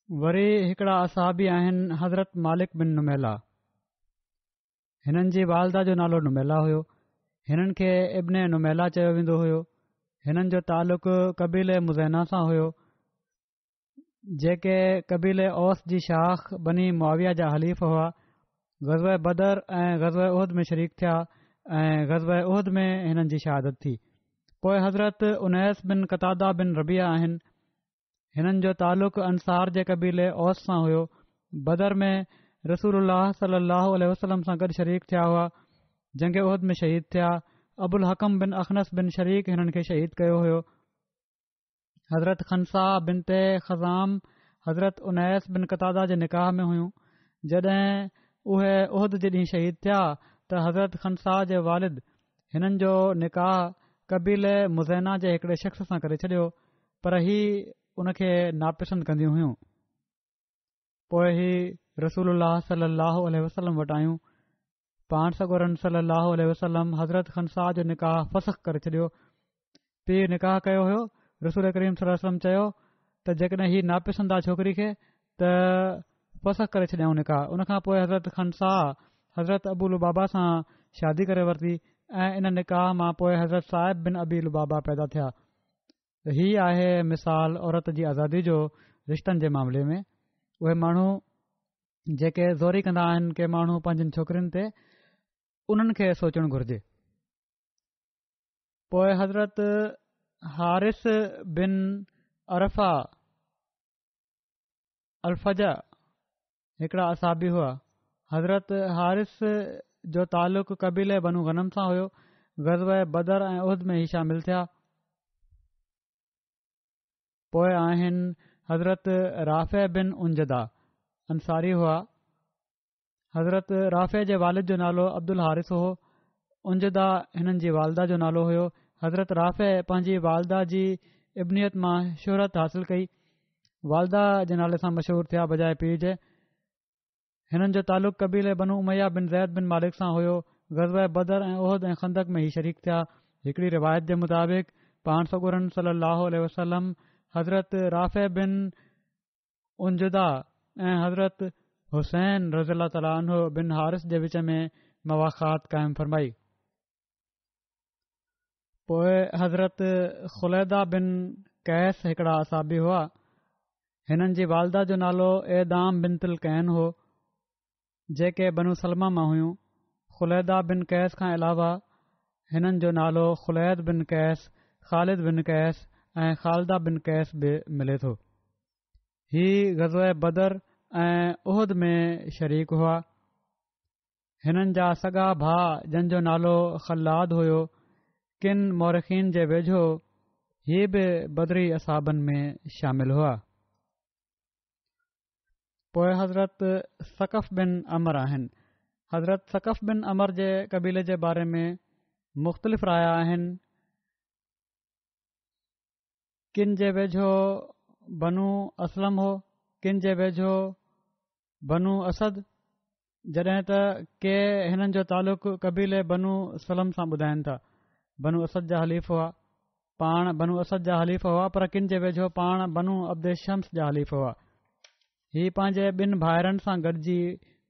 वरी हिकिड़ा असहाबी आहिनि हज़रत मालिक बिन नुमैला। हिननि जी वालदा जो नालो नुमैला हुयो। हिननि खे इब्न नुमैला चयो वेंदो हुयो। हिननि जो तालुक़ कबीले मुज़ैना सां हुयो जेके कबीले औस जी शाख बनी मुआविया जा हलीफ़ हुआ। ग़ज़वे बदर ऐं ग़ज़वे उहद में शरीक थिया ऐं ग़ज़वे उहद में हिननि जी शहादत थी। पोइ हज़रत उनैस बिन कतादा बिन रबिया आहिनि। हिननि जो तालुक़ अंसार जे कबीले औस सां हुयो। बदर में रसूलुल्लाह सल्लल्लाहु अलैहि वसल्लम सां गॾु शरीक थिया हुआ। जंग उहद में शहीद थिया। अबुल हकम बिन अखनस बिन शरीक हिननि खे शहीद कयो हुयो। हज़रत खनसा बिन ते ख़ज़ाम हज़रत उनैस बिन कतादा जे निकाह में हुयूं। जॾहिं उहे उहद जे ॾींहुं शहीद थिया त हज़रत खनसा जे वालिद हिननि जो निकाह कबीले मुज़ैना जे हिकिड़े शख़्स सां करे छॾियो, पर ही उन खे नापसंद कंदियूं हुयूं। पोइ ही रसूलुल्लाह सल्लल्लाहु अलैहि वसल्लम वटि आयूं। पाण सगोरन सल्लल्लाहु अलैहि वसल्लम हज़रत खनसा जो निकाह फसख़ करे छॾियो। पीउ निकाह कयो हुयो। रसूल करीम सल्लल्लाहु अलैहि वसल्लम चयो त जेकॾहिं ही नापसंद आहे छोकिरी खे त फसख़ करे छॾियऊं निकाह। उन खां पोइ हज़रत खनसा हज़रत अबू लुबाबा सां शादी करे वरिती ऐं इन निकाह मां पोइ हज़रत साहिब बिन अबी लुबाबा पैदा थिया। हीअ आहे मिसाल औरत जी आज़ादी जो रिश्तनि जे मामले में। उहे माण्हू जेके ज़ोरी कंदा आहिनि के माण्हू पंहिंजनि छोकिरियुनि ते, उन्हनि खे सोचणु घुर्जे। पोइ हज़रत हारिस बिन अरफ़ा अल्फजा हिकिड़ा असाबी हुआ। हज़रत हारिस जो तालुक़ कबीले बनू गनम सां हुयो। ग़ज़वे बदर ऐं उहद में ई शामिल थिया। पोइ आहिनि हज़रत राफ़े बिन उंजदा अंसारी हुआ। हज़रत राफ़े जे वालिद जो नालो अब्दुल हारिस हो। उंजदा हिननि जी वालदा जो नालो हुयो। हज़रत राफ़े पंहिंजी वालदा जी इब्नियत मां शोहरत हासिल कई। वालदा जे नाले सां मशहूरु थिया बजाए पीउ जे। हिननि जो तालुक़ कबीले बनू उमैया बिन ज़ैद बिन मालिक सां हुयो। ग़ज़वे बदर ऐं उहद ऐं खंदक में ई शरीक थिया। हिकिड़ी रिवायत जे मुताबिक़ पाण सगोरन सल्लल्लाहु अलैहि वसल्लम हज़रत राफ़े बिन उंजदा ऐं हज़रत हुसैन रज़ियल्लाहु तआला अन्हु बिन हारिस जे विच में मवाख़ात क़ाइमु फरमाई। पोइ हज़रत ख़ुलैदा बिन कैस हिकिड़ा असाबी हुआ। हिननि जी वालदा जो नालो एदाम बिनतुल कैन हो, जेके बनू सलमा मां हुयूं। ख़ुलैदा बिन कैस खां अलावा हिननि जो नालो ख़ुलैद बिन कैस, ख़ालिद बिन कैस ऐं ख़ालदा बिन कैस बि मिले थो। ही ग़ज़वे बदर ऐं उहद में शरीक हुआ। हिननि जा सॻा भाउ जंहिंजो नालो ख़ल्लाद हुयो, किन मौरख़ीन जे वेझो हीअ बि बदरी असाबनि में शामिल हुआ। पोइ हज़रत सकफ़ बिन अमर आहिनि। हज़रत सकफ़ बिन अमर जे कबीले जे बारे में मुख़्तलिफ़ राय आहिनि। किन जे वेझो बनू असलम हो, किन जे वेझो बनू असद, जॾहिं त के हिननि जो तालुक़ कबीले बनू सलम सां ॿुधाइनि था। बनू असद जा हलीफ़ हुआ, पाण बनू असद जा हलीफ़ हुआ, पर किन जे वेझो पाण बनू अब्दे शम्स जा हलीफ़ हुआ। ही पंहिंजे ॿिनि भाइरनि सां गॾिजी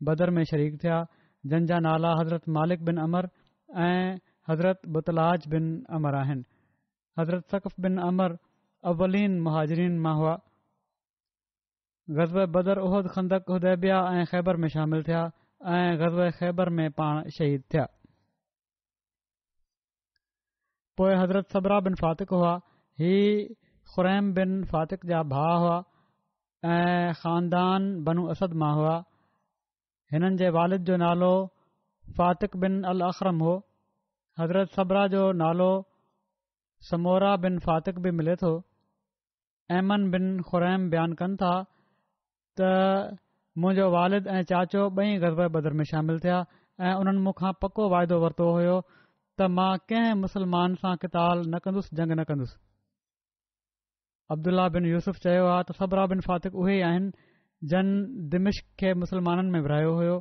बदर में शरीक थिया, जंहिंजा नाला हज़रत मालिक बिन अमर ऐं हज़रत बुतलाज बिन अमर आहिनि। हज़रत सकफ़ बिन अमर अवलीन मुहाजिरीन मां हुआ। ग़ज़वे बदर, उहद, खंदक, हुदैबिया ऐं ख़ैबर में शामिल थिया ऐं ग़ज़वे ख़ैबर में पाण शहीद थिया। पोइ हज़रत सबरा बिन फातिक हुआ। ही ख़ुरैम बिन फातिक जा भाउ हुआ ऐं ख़ानदान बनू असद मां हुआ। हिननि जे वालिद जो नालो फातिक बिन अल अख़रम हो। हज़रत सबरा जो नालो समोरा बिन फातिक बि मिले थो। ऐमन बिन ख़ुरैम बयानु कनि था त मुंहिंजो वालिद ऐं चाचो ॿई ग़ज़वे बदर में शामिल थिया ऐं उन्हनि मूंखां पको वाइदो वरितो हुयो त मां कंहिं मुस्लमान सां क़िताल न कंदुसि, जंग न कंदुसि। अब्दुल्ला बिन यूसुफ चयो आहे त सबरा बिन फातिक उहे ई आहिनि जन दिमिश्क खे मुस्लमाननि में विरायो हुयो।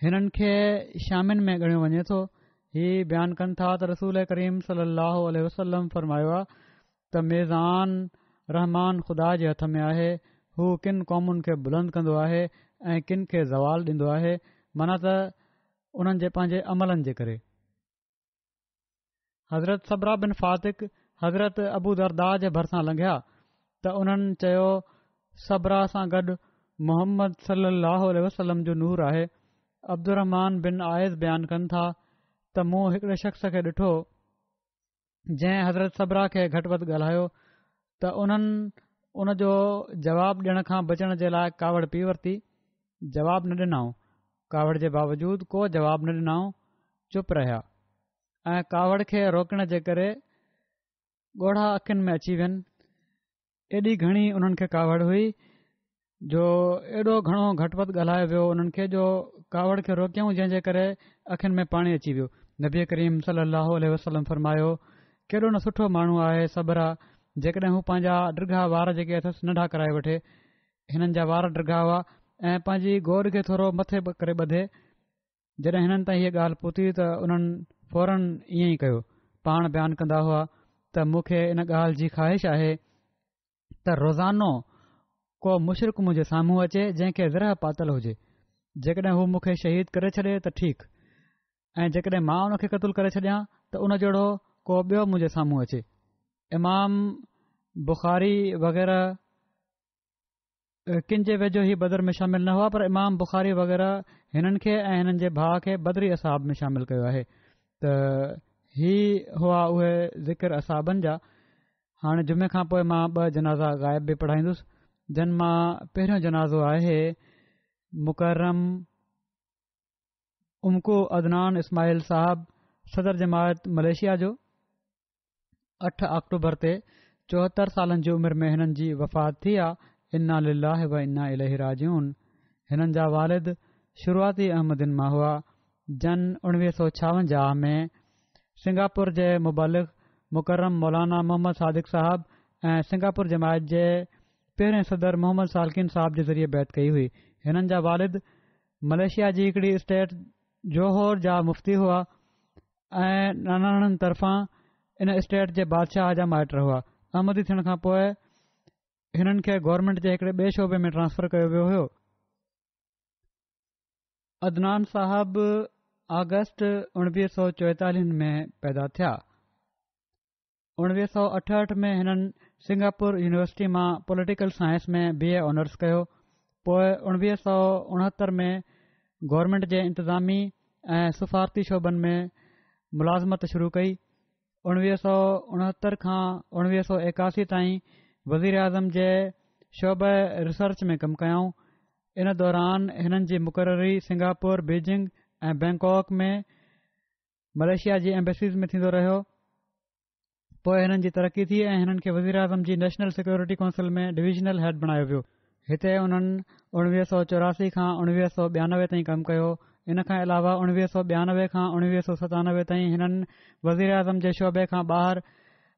हिननि खे शामिन में ॻणियो वञे थो। ही बयानु कनि था त रसूल करीम सल्लल्लाहु अलैहि वसल्लम फरमायो आहे त मेज़ान रहमान ख़ुदा जे हथ में आहे। हू किन क़ौमुनि खे बुलंद कंदो आहे ऐं किन खे ज़वाल ॾींदो आहे, माना त उन्हनि जे पंहिंजे अमलनि जे करे। हज़रत सबरा बिन फातिक हज़रत अबू दरदा जे भरिसां लंघिया त उन्हनि चयो, सबरा सां गॾु मोहम्मद सल्लल्लाहु अलैहि वसल्लम जो नूर आहे। अब्दुर्रहमान बिन आयज़ बयानु कनि था त मूं हिकिड़े शख़्स खे ॾिठो जंहिं हज़रत सबरा खे घटि वधि ॻाल्हायो त उन्हनि उन जो जवाबु ॾियण खां बचण जे लाइ कावड़ पी वरिती। जवाबु न ॾिनऊं, कावड़ जे बावजूदु को जवाबु न ॾिनऊं, चुप रहिया ऐं कावड़ खे रोकण जे करे ॻोढ़ा अखियुनि में अची वियनि। एॾी घणी उन्हनि खे कावड़ हुई जो एॾो घणो घटि वधि ॻाल्हायो वियो उन्हनि खे जो कावड़ खे रोकियऊं, जंहिं जे करे अखियुनि में पाणी अची वियो। नबी करीम सलाहु वसलम फरमायो, केॾो न सुठो माण्हू आहे सब्र आहे, जेकॾहिं हू पंहिंजा ड्रिघा वार जेके अथसि नंढा कराए वठे। हिननि जा वार ड्रिघा हुआ ऐं पंहिंजी गोर खे थोरो मथे करे ॿधे। जॾहिं हिननि ताईं हीअ ॻाल्हि पहुती त उन्हनि फौरन ईअं ई कयो। पाण बयानु कंदा हुआ त मूंखे इन ॻाल्हि जी ख़्वाहिश आहे त रोज़ानो को मुशरिक़ मुंहिंजे साम्हूं अचे जंहिंखे ज़रह पातल हुजे। जेकॾहिं हू मूंखे शहीद करे छॾे त ठीकु, ऐं जेकॾहिं मां उन खे क़तलु करे छॾियां त उन जहिड़ो को ॿियो मुंहिंजे साम्हूं अचे। इमाम बुख़ारी वग़ैरह किन जे वेझो ही बदर में शामिल न हुआ, पर इमाम बुख़ारी वग़ैरह हिननि खे ऐं हिननि जे भाउ खे बदरी असाब में शामिल कयो आहे। त ही हुआ उहे ज़िक्र असाबनि जा। हाणे जुमे खां पोइ मां 2 जनाज़ा ग़ाइब बि पढ़ाईंदुसि, जिन मां पहिरियों जनाज़ो आहे मुकरम उमकू अदनान इस्माइल साहब, सदर जमायत मलेशिया जो। 8 अक्टूबर ते 74 सालनि जी उमिरि में हिननि जी वफ़ात थी आहे। इन्ना लिल्लाहि व इन्ना इलैहि राजिऊन। हिननि जा वालिद शुरूआती अहमदिन मां हुआ, जन 1956 में सिंगापुर जे मुबलिग मुकरम मौलाना मोहम्मद सादिक साहब ऐं सिंगापुर जमायत जे पहिरें सदर मोहम्मद सालकिन साहब जे ज़रिए बैत कई हुई। हिननि जा वालिद मलेशिया जी हिकड़ी स्टेट जोहोर जा मुफ़्ती हुआ ऐं नानाणनि तरफ़ां इन स्टेट जे बादशाह जा माइट हुआ। अहमदी थियण खां पोइ हिननि खे गवर्नमेंट जे हिकड़े ॿिए शोबे में ट्रांसफर कयो वियो हो। अदनान साहब अगस्त 1944 में पैदा थिया। 1968 में हिननि सिंगापुर यूनिवर्सिटी मां पॉलिटिकल साइंस में BA ऑनर्स कयो। पोइ 1969 में गवर्नमेंट जे इंतिज़ामी ऐं सिफ़ारती शोबनि में मुलाज़मत शुरू कई। 1969 खां 1981 ताईं वज़ीर आज़म जे शोबे रिसर्च में कमु कयाऊं। इन दौरान हिननि जी मुक़ररी सिंगापुर, बीजिंग ऐं बैंकॉक में मलेशिया जी एम्बेसीज़ में थींदो रहियो। पोइ हिननि जी तरक़ी थी ऐं हिननि खे वज़ीर आज़म जी नेशनल सिक्योरिटी काउंसिल में डिवीज़नल हेड बणायो वियो। हिते उन्हनि 1984 खां 1992 ताईं कमु कयो। इन खां अलावा 1992 खां 1997 ताईं हिननि वज़ीर आज़म जे शोबे खां ॿाहिरि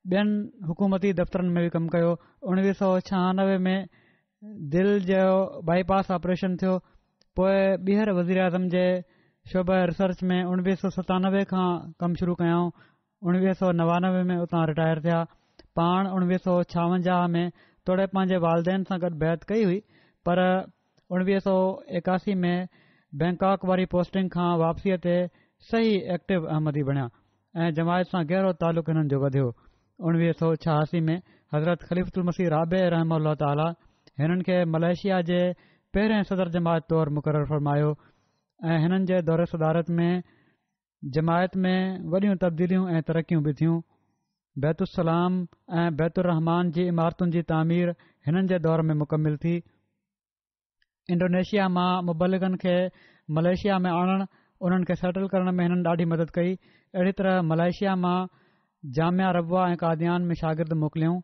ॿियनि हुकूमती दफ़्तरनि में बि कमु कयो। 1996 में दिल जो बाईपास ऑपरेशन थियो। पोइ ॿीहर वज़ीर आज़म जे शोबे रिसर्च में 1997 खां कमु शुरू कयाऊं। 1999 में उतां रिटायर थिया। पाण 1956 में तोड़े पंहिंजे वालदेन सां गॾु बैत कई हुई, पर 1981 में बैंकॉक वारी पोस्टिंग खां वापसीअ ते सही एक्टिव अहमदी बणिया ऐं जमायत सां गहरो तालुक़ हिननि जो वधियो। 1986 में हज़रत ख़लीफ़ुल मसीह राबे रहमहुल्लाह ताला हिननि खे मलेशिया जे पहिरें सदर जमायत तौरु मुक़ररु फ़रमायो ऐं हिननि जे दौरे सदारत में जमायत में वॾियूं तब्दीलियूं ऐं तरक़ियूं बि थियूं। बैतुसलाम ऐं बैतुर्रहमान जी इमारतुनि जी तामीर हिननि जे दौर में मुकमिल थी। इंडोनेशिया मां मुबलिगनि खे मलेशिया में आणणु, उन्हनि खे सेटल करण में हिननि ॾाढी मदद कई। अहिड़ी तरह मलेशिया मां जामिया रबवा ऐं कादियान में शागिर्द मोकिलियूं।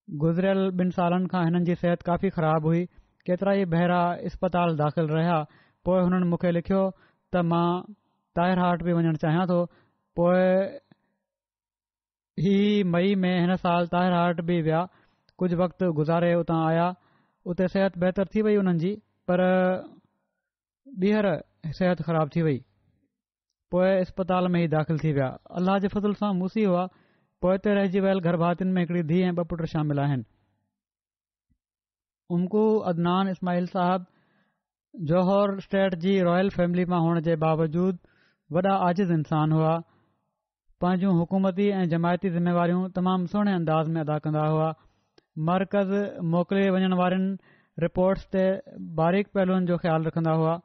गुज़िरियल 2 सालनि खां हिननि जी सिहत काफ़ी ख़राब हुई। केतिरा ई भेरा इस्पताल दाख़िल रहिया। पोइ हुननि मूंखे लिखियो त मां ताहिर हाट बि वञणु चाहियां थो। पोइ ही मई में हिन साल ताहिर हाट बि विया। कुझु वक़्तु गुज़ारे उतां आया। उते सिहत बहितर थी वई उन्हनि जी, पर ॿीहर सिहत ख़राब थी वई। पोइ इस्पताल में ई दाख़िल थी विया। अल्लाह जे फज़ल सां मूसी हुआ। पोइ ते रहिजी वियल घर भातियुनि में हिकड़ी धीउ ऐं 2 पुट शामिल आहिनि। उमकू अदनान इस्माइल साहब जोहर स्टेट जी रॉयल फैमिली मां हुअण जे बावजूद वॾा आजिज़ इंसान हुआ। पंहिंजूं हुकूमती ऐं जमायती ज़िम्मेवारियूं तमामु सुहिणे अंदाज़ में अदा कंदा हुआ। मरकज़ मोकिले वञण वारनि रिपोर्ट्स ते बारीक़ पहलुनि जो ख़्यालु रखंदा हुआ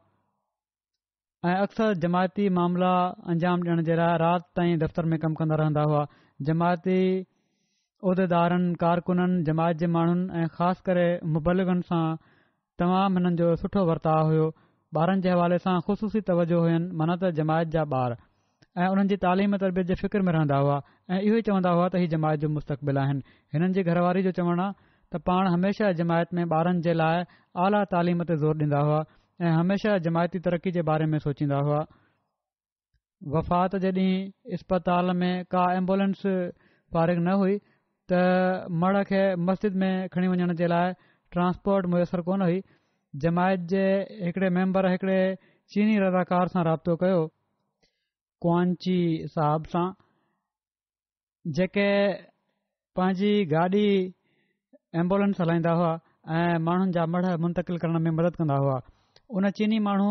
ऐं अक्सर जमायती मामला अंजाम ॾियण जे लाइ राति ताईं दफ़्तर में कमु कंदा रहंदा हुआ। जमायती उहिदेदारनि, कारकुननि, जमायत जे माण्हुनि ऐं ख़ासि करे मुबलिगनि सां तमामु हिननि जो सुठो वर्ताव हुयो। ॿारनि जे हवाले सां ख़ुसूसी तवजो हुयनि, माना त जमायत जा ॿार, ऐं उन्हनि जी तालीम तरबियत जे फ़िक्र में रहंदा हुआ ऐं इहो ई चवंदा हुआ त हीउ जमायत जो मुस्तक़बिल आहिनि। हिननि जी घरवारी जो चवणु आहे त पाण हमेशह जमायत में ॿारनि जे लाइ आला तालीम ते ज़ोर ॾींदा हुआ ऐं हमेशह जमायती तरक़ी जे बारे में सोचींदा हुआ। वफ़ात जे ॾींहुं इस्पताल में का एम्बुलेंस फारिग न हुई त मड़ खे मस्जिद में खणी वञण जे लाइ ट्रांसपोर्ट मुयसरु कोन हुई। जमायत जे हिकिड़े मेंबर हिकिड़े चीनी रज़ाकार सां राब्तो कयो, क्वांची साहब सां, जेके पंहिंजी गाॾी एम्बुलेंस हलाईंदा हुआ ऐं माण्हुनि जा मढ़ मुंतक़िल करण में मदद कंदा हुआ। उन चीनी माण्हू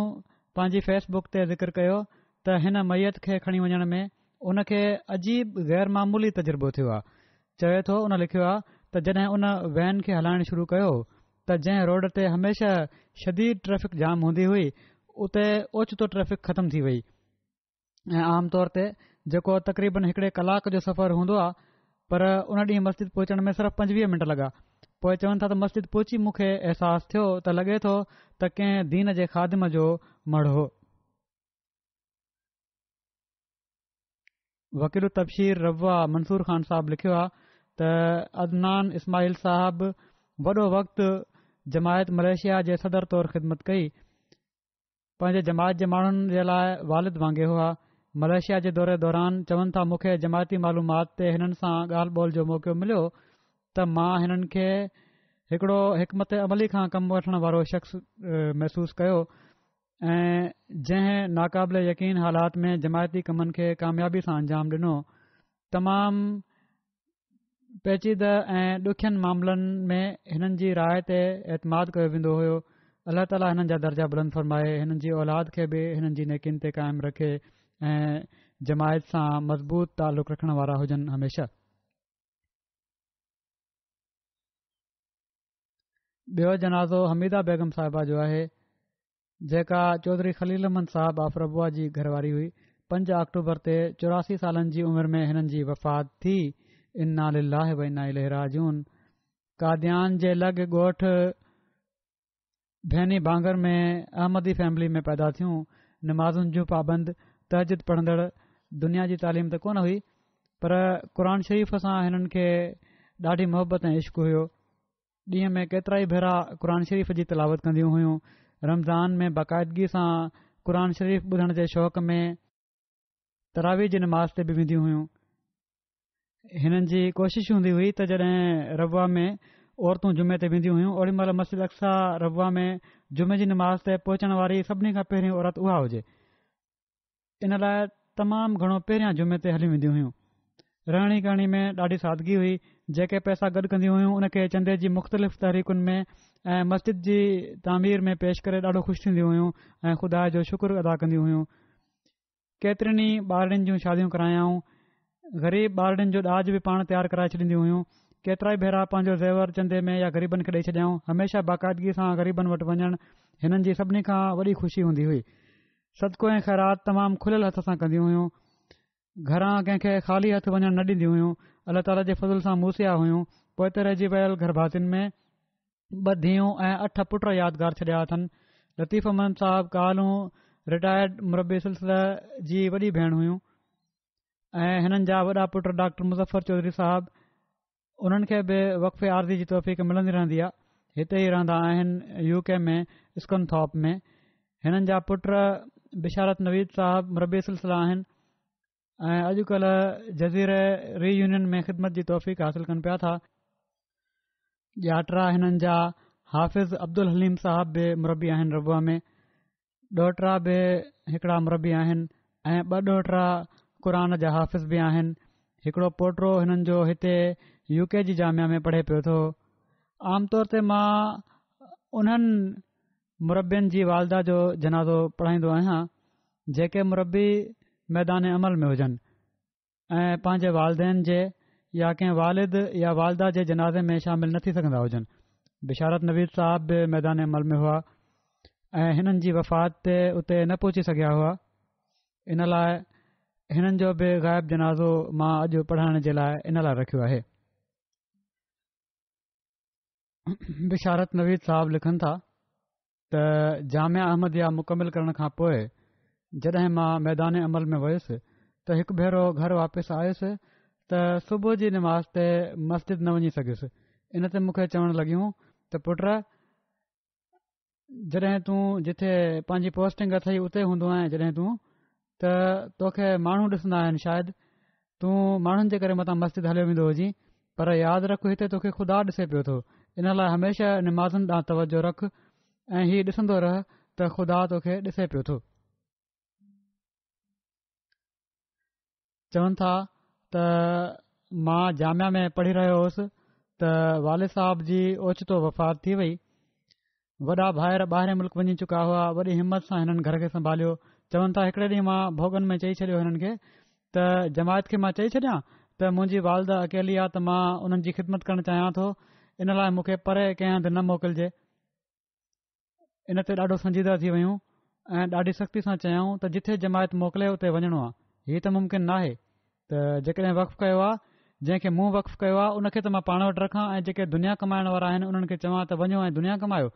पंहिंजी फेसबुक ते ज़िक्र कयो त हिन मैयत खे खणी वञण में उन खे अजीब गैर मामूली तजुर्बो थियो आहे। चवे थो, उन लिखियो आहे त जॾहिं उन वैन खे हलाइण शुरू कयो त जंहिं रोड ते हमेशा शदीद ट्रैफ़िक जाम हूंदी हुई उते ओचितो ट्रैफ़िक ख़तम थी वई ऐं आम तौर ते जेको तक़रीबन हिकिड़े कलाक जो सफ़र हूंदो आहे, पर उन ॾींहुं मस्जिद पहुचण में सिर्फ़ 25 मिंट लॻा। पोइ चवनि था त मस्जिद पहुची मूंखे अहसासु थियो त लॻे थो त कंहिं दीन जे ख़ादिम जो मड़ हो। वकील तबशीर रवा मंसूर ख़ान साहब लिखियो आहे त अदनान इस्माइल साहब वॾो वक़्तु जमायत मलेशिया जे सदर तौरु ख़िदमत कई। पंहिंजे जमायत जे माण्हुनि जे लाइ वालिद वांगुरु हुआ। मलेशिया जे दौरे दौरान चवनि था, मूंखे जमायती मालूमात ते हिननि सां ॻाल्हि ॿोल जो मौक़ो मिलियो त मां हिननि खे हिकिड़ो हिकमत अमली खां कमु वठण वारो शख़्स महसूसु कयो ऐं जंहिं नाक़ाबिले यकीन हालात में जमायती कमनि खे कामयाबी सां अंजाम ॾिनो। तमामु पेचीदा ऐं ॾुखियनि मामलनि में हिननि जी राय ते एतमाद कयो वेंदो हुयो। अल्लाह ताला हिननि जा दर्जा बुलंद फ़रमाए, हिननि जी औलाद खे बि हिननि जी नेकिन ते क़ाइमु रखे ऐं जमायत सां मज़बूत तालुक़ रखण वारा हुजनि हमेशा। ॿियो जनाज़ो हमीदा बेगम साहिबा जो आहे, जेका चौधरी खलील अहमद साहब आफ रबुआ जी घरवारी हुई। 5 अक्टूबर ते 84 सालनि जी उमिरि में हिननि जी वफ़ात थी। इन्ना लिल्लाहि व इन्ना इलैहि राजिऊन। कादियान जे लॻ ॻोठ भैनी बांगर में अहमदी फैमिली में पैदा थियूं। नमाज़ुनि जूं पाबंद, तहजिद पढ़ंदड़। दुनिया जी तालीम त कोन हुई, पर क़ुर शरीफ़ सां हिननि खे ॾाढी मोहबत ऐं इश्क़ हुयो। ॾींहं में केतिरा ई भेरा क़ुर शरीफ़ जी तिलावत कंदियूं हुयूं। रमज़ान में बाक़ाइदगी सां क़ुर शरीफ़ ॿुधण जे शौक़ में तरावी जी नमाज़ ते बि वेंदियूं हुयूं। हिननि जी कोशिशि हूंदी हुई त जॾहिं रबुआ में औरतूं जुमे ते वेंदियूं हुयूं, ओॾी महिल मस्जिद अक्सा रबुआ में जुमे जी नमाज़ ते पहुचण वारी सभिनी खां पहिरीं औरत उहा हुजे। इन लाइ तमामु घणो पहिरियां जुमे ते हली वेंदियूं हुयूं। रहणी कहिणी में ॾाढी सादगी हुई। जेके पैसा गॾु कंदियूं हुयूं उन खे चंदे जी मुख़्तलिफ़ तहरीकुनि में ऐं मस्जिद जी तामीर में पेश करे ॾाढो ख़ुशि थींदियूं हुयूं ऐं ख़ुदा जो शुक्र अदा कंदियूं हुयूं। केतिरनि ई ॿारनि जूं शादियूं करायाऊं। ग़रीब ॿारनि जो ॾाज बि पाण तयारु कराए छॾींदियूं हुयूं। केतिरा ई भेरा पंहिंजो ज़ेवर चंदे में या ग़रीबनि खे ॾेई छॾियाऊं। हमेशा बाक़ाइदगी सां ग़रीबनि वटि वञणु हिननि जी सभिनी खां वॾी ख़ुशी हूंदी हुई। सदको ऐं ख़ैरात तमामु खुलियल हथ सां कंदियूं हुयूं। घरां कंहिंखे ख़ाली हथ वञणु न ॾींदियूं हुयूं। अल्लाह ताला जे फज़ल सां मूसिया हुयूं। पोइ रहिजी वियल घरभातियुनि में 2 धीअरूं ऐं 8 पुट यादगार छॾिया अथनि। लतीफ़ अहमद साहब कालूं रिटायर्ड मुरबी सिलसिला जी वॾी भेण हुयूं ऐं हिननि जा वॾा पुट डॉक्टर मुज़फ़र चौधरी साहब, उन्हनि खे बि वक़फ़े आरज़ी जी तौफ़ीक़ मिलंदी रहंदी आहे। हिते ई रहंदा आहिनि यूके में स्कनथॉप में। हिननि जा पुट बिशारत नवीद साहब मुरबी सिलसिला आहिनि ऐं अॼुकल्ह जज़ीरे रीयूनियन में ख़िदमत जी तौफ़ीक़ हासिल कनि पिया था। ॼाटरा हिननि जा हाफ़िज़ अब्दुल हलीम साहब बि मुरबी आहिनि रबुआ में। ॾोहिटा बि हिकिड़ा मुरबी आहिनि ऐं 2 ॾोहिटा क़ुर जा हाफ़िज़ बि आहिनि। हिकिड़ो पोटो हिननि जो हिते यूके जी जामिया में पढ़े पियो थो। आमतौर ते मां उन्हनि मुरबियुनि जी वालदा जो जनाज़ो पढ़ाईंदो आहियां जेके मुरबी मैदान अमल में हुजनि ऐं पंहिंजे वालदेन जे या कंहिं वालिद या वालदा जे जनाज़े में शामिल न थी सघंदा हुजनि। बिशारत नवीद साहब बि मैदान अमल में हुआ ऐं हिननि जी वफ़ात ते उते न पहुची सघिया हुआ। इन लाइ हिननि जो बि ग़ाइब जनाज़ो मां अॼु पढ़ाइण जे लाइ इन लाइ रखियो आहे। बिशारत नवीद साहब लिखनि था त जामिया अहमदिया मुकमिल करण खां पोइ जॾहिं मां मैदान अमल में वियुसि त हिकु भेरो घर वापसि आयुसि त सुबुह जी नमाज़ ते मस्जिद न वञी सघियुसि। इन ते मूंखे चवणु लॻियूं त पुट, जॾहिं तूं जिथे पंहिंजी पोस्टिंग अथई उते हूंदो आहीं, जॾहिं तूं त तोखे माण्हू ॾिसंदा आहिनि, शायदि तूं माण्हुनि जे करे मथां मस्जिद हलियो वेंदो हुजी, पर यादि रख हिते तोखे ख़ुदा ॾिसे पियो थो। इन लाइ हमेशह निमाज़ुनि ॾांहुं तवजो रख ऐं हीउ ॾिसंदो रह त ख़ुदा तोखे ॾिसे पियो थो। चवनि था त मां जामिया में पढ़ी रहियो हुउसि त वालिद साहब जी ओचितो वफ़ात थी वई। वॾा भाइर ॿाहिरि मुल्क वञी चुका हुआ, वॾी हिमत सां हिननि घर खे संभालियो। चवनि था हिकिड़े ॾींहुं मां भोगन में चई छॾियो हिननि खे त जमायत खे मां चई छॾियां त मुंहिंजी वालदा अकेली आहे, त मां उन्हनि जी ख़िदमत करणु चाहियां थो, इन लाइ मूंखे परे कंहिं हंधि न मोकिलिजे। इन ते ॾाढो संजीदा थी वियूं ऐं ॾाढी सख़्ती सां चयऊं त जिथे जमायत मोकिले उते वञणो आहे। हीअ त मुमकिन नाहे त जेकॾहिं वक़्फ़ु कयो आहे, जंहिंखे मूं वक़्फ़ु कयो आहे उनखे त मां पाण वटि रखां ऐं जेके दुनिया कमाइण वारा आहिनि उन्हनि खे चवां त वञो ऐं दुनिया कमायो।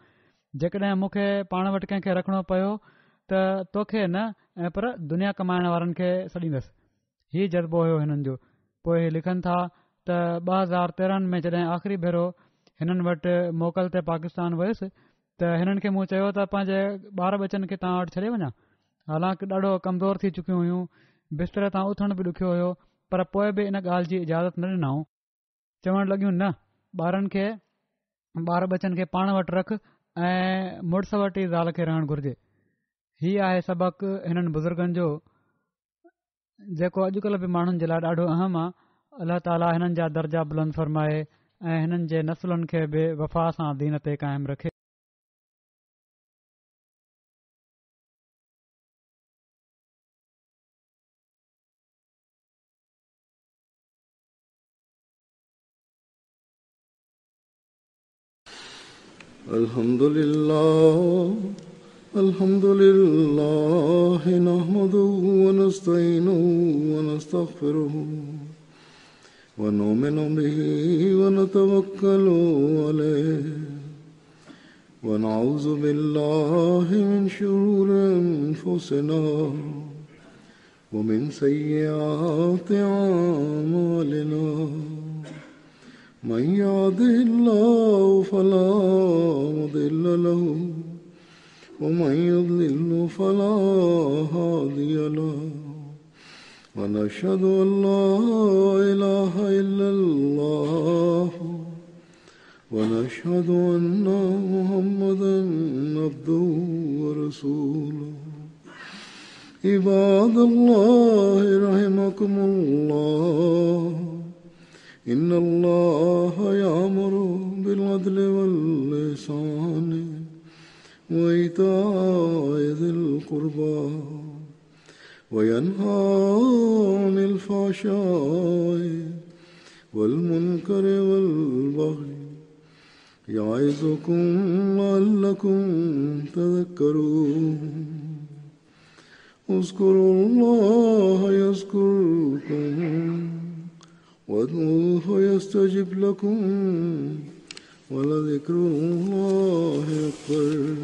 जेकॾहिं मूंखे पाण वटि कंहिंखे रखिणो पियो त तोखे न ऐं पर दुनिया कमाइण वारनि खे छॾींदसि। हीउ जज़्बो हुयो हिननि जो। पोइ हे लिखनि था त 2013 में जॾहिं आख़िरी भेरो हिननि वटि मोकल ते पाकिस्तान वियुसि त हिननि खे मूं चयो त पंहिंजे ॿार बचनि खे तव्हां वटि छॾे वञा। हालांकि ॾाढो कमज़ोर थी चुकियूं हुयूं, बिस्तर तां उथण बि ॾुखियो हुयो, पर पोइ बि इन ॻाल्हि जी इजाज़त न ॾिनऊं। चवणु लॻियूं न, ॿार बचनि खे पाण वटि रख ऐं मुड़ुस वटि ई ज़ाल खे रहणु घुर्जे। हीउ आहे सबक़ु हिननि बुज़ुर्गनि जो जेको अॼुकल्ह बि माण्हुनि जे लाइ ॾाढो अहम आहे। अलाह ताला हिननि जा दर्जा बुलंद फ़रमाए ऐं हिननि जे नसुलनि खे बि वफ़ा सां दीन ते क़ाइमु रखे। الحمد لله نحمده ونستعينه ونستغفره ونؤمن به ونتوكل عليه ونعوذ بالله من شرور أنفسنا ومن سيئات أعمالنا من يهده الله فلا مضل له ومن يضلل فلا هادي له ونشهد أن لا إله إلا الله ونشهد أن محمدا عبده ورسوله عباد الله رحمكم الله إن الله يأمر بالعدل والإحسان وإيتاء ذي القربى وينهى عن الفحشاء والمنكر والبغي يعظكم لعلكم تذكرون اذكروا الله يذكركم وادعوه يستجب لكم ولذكر الله أكبر.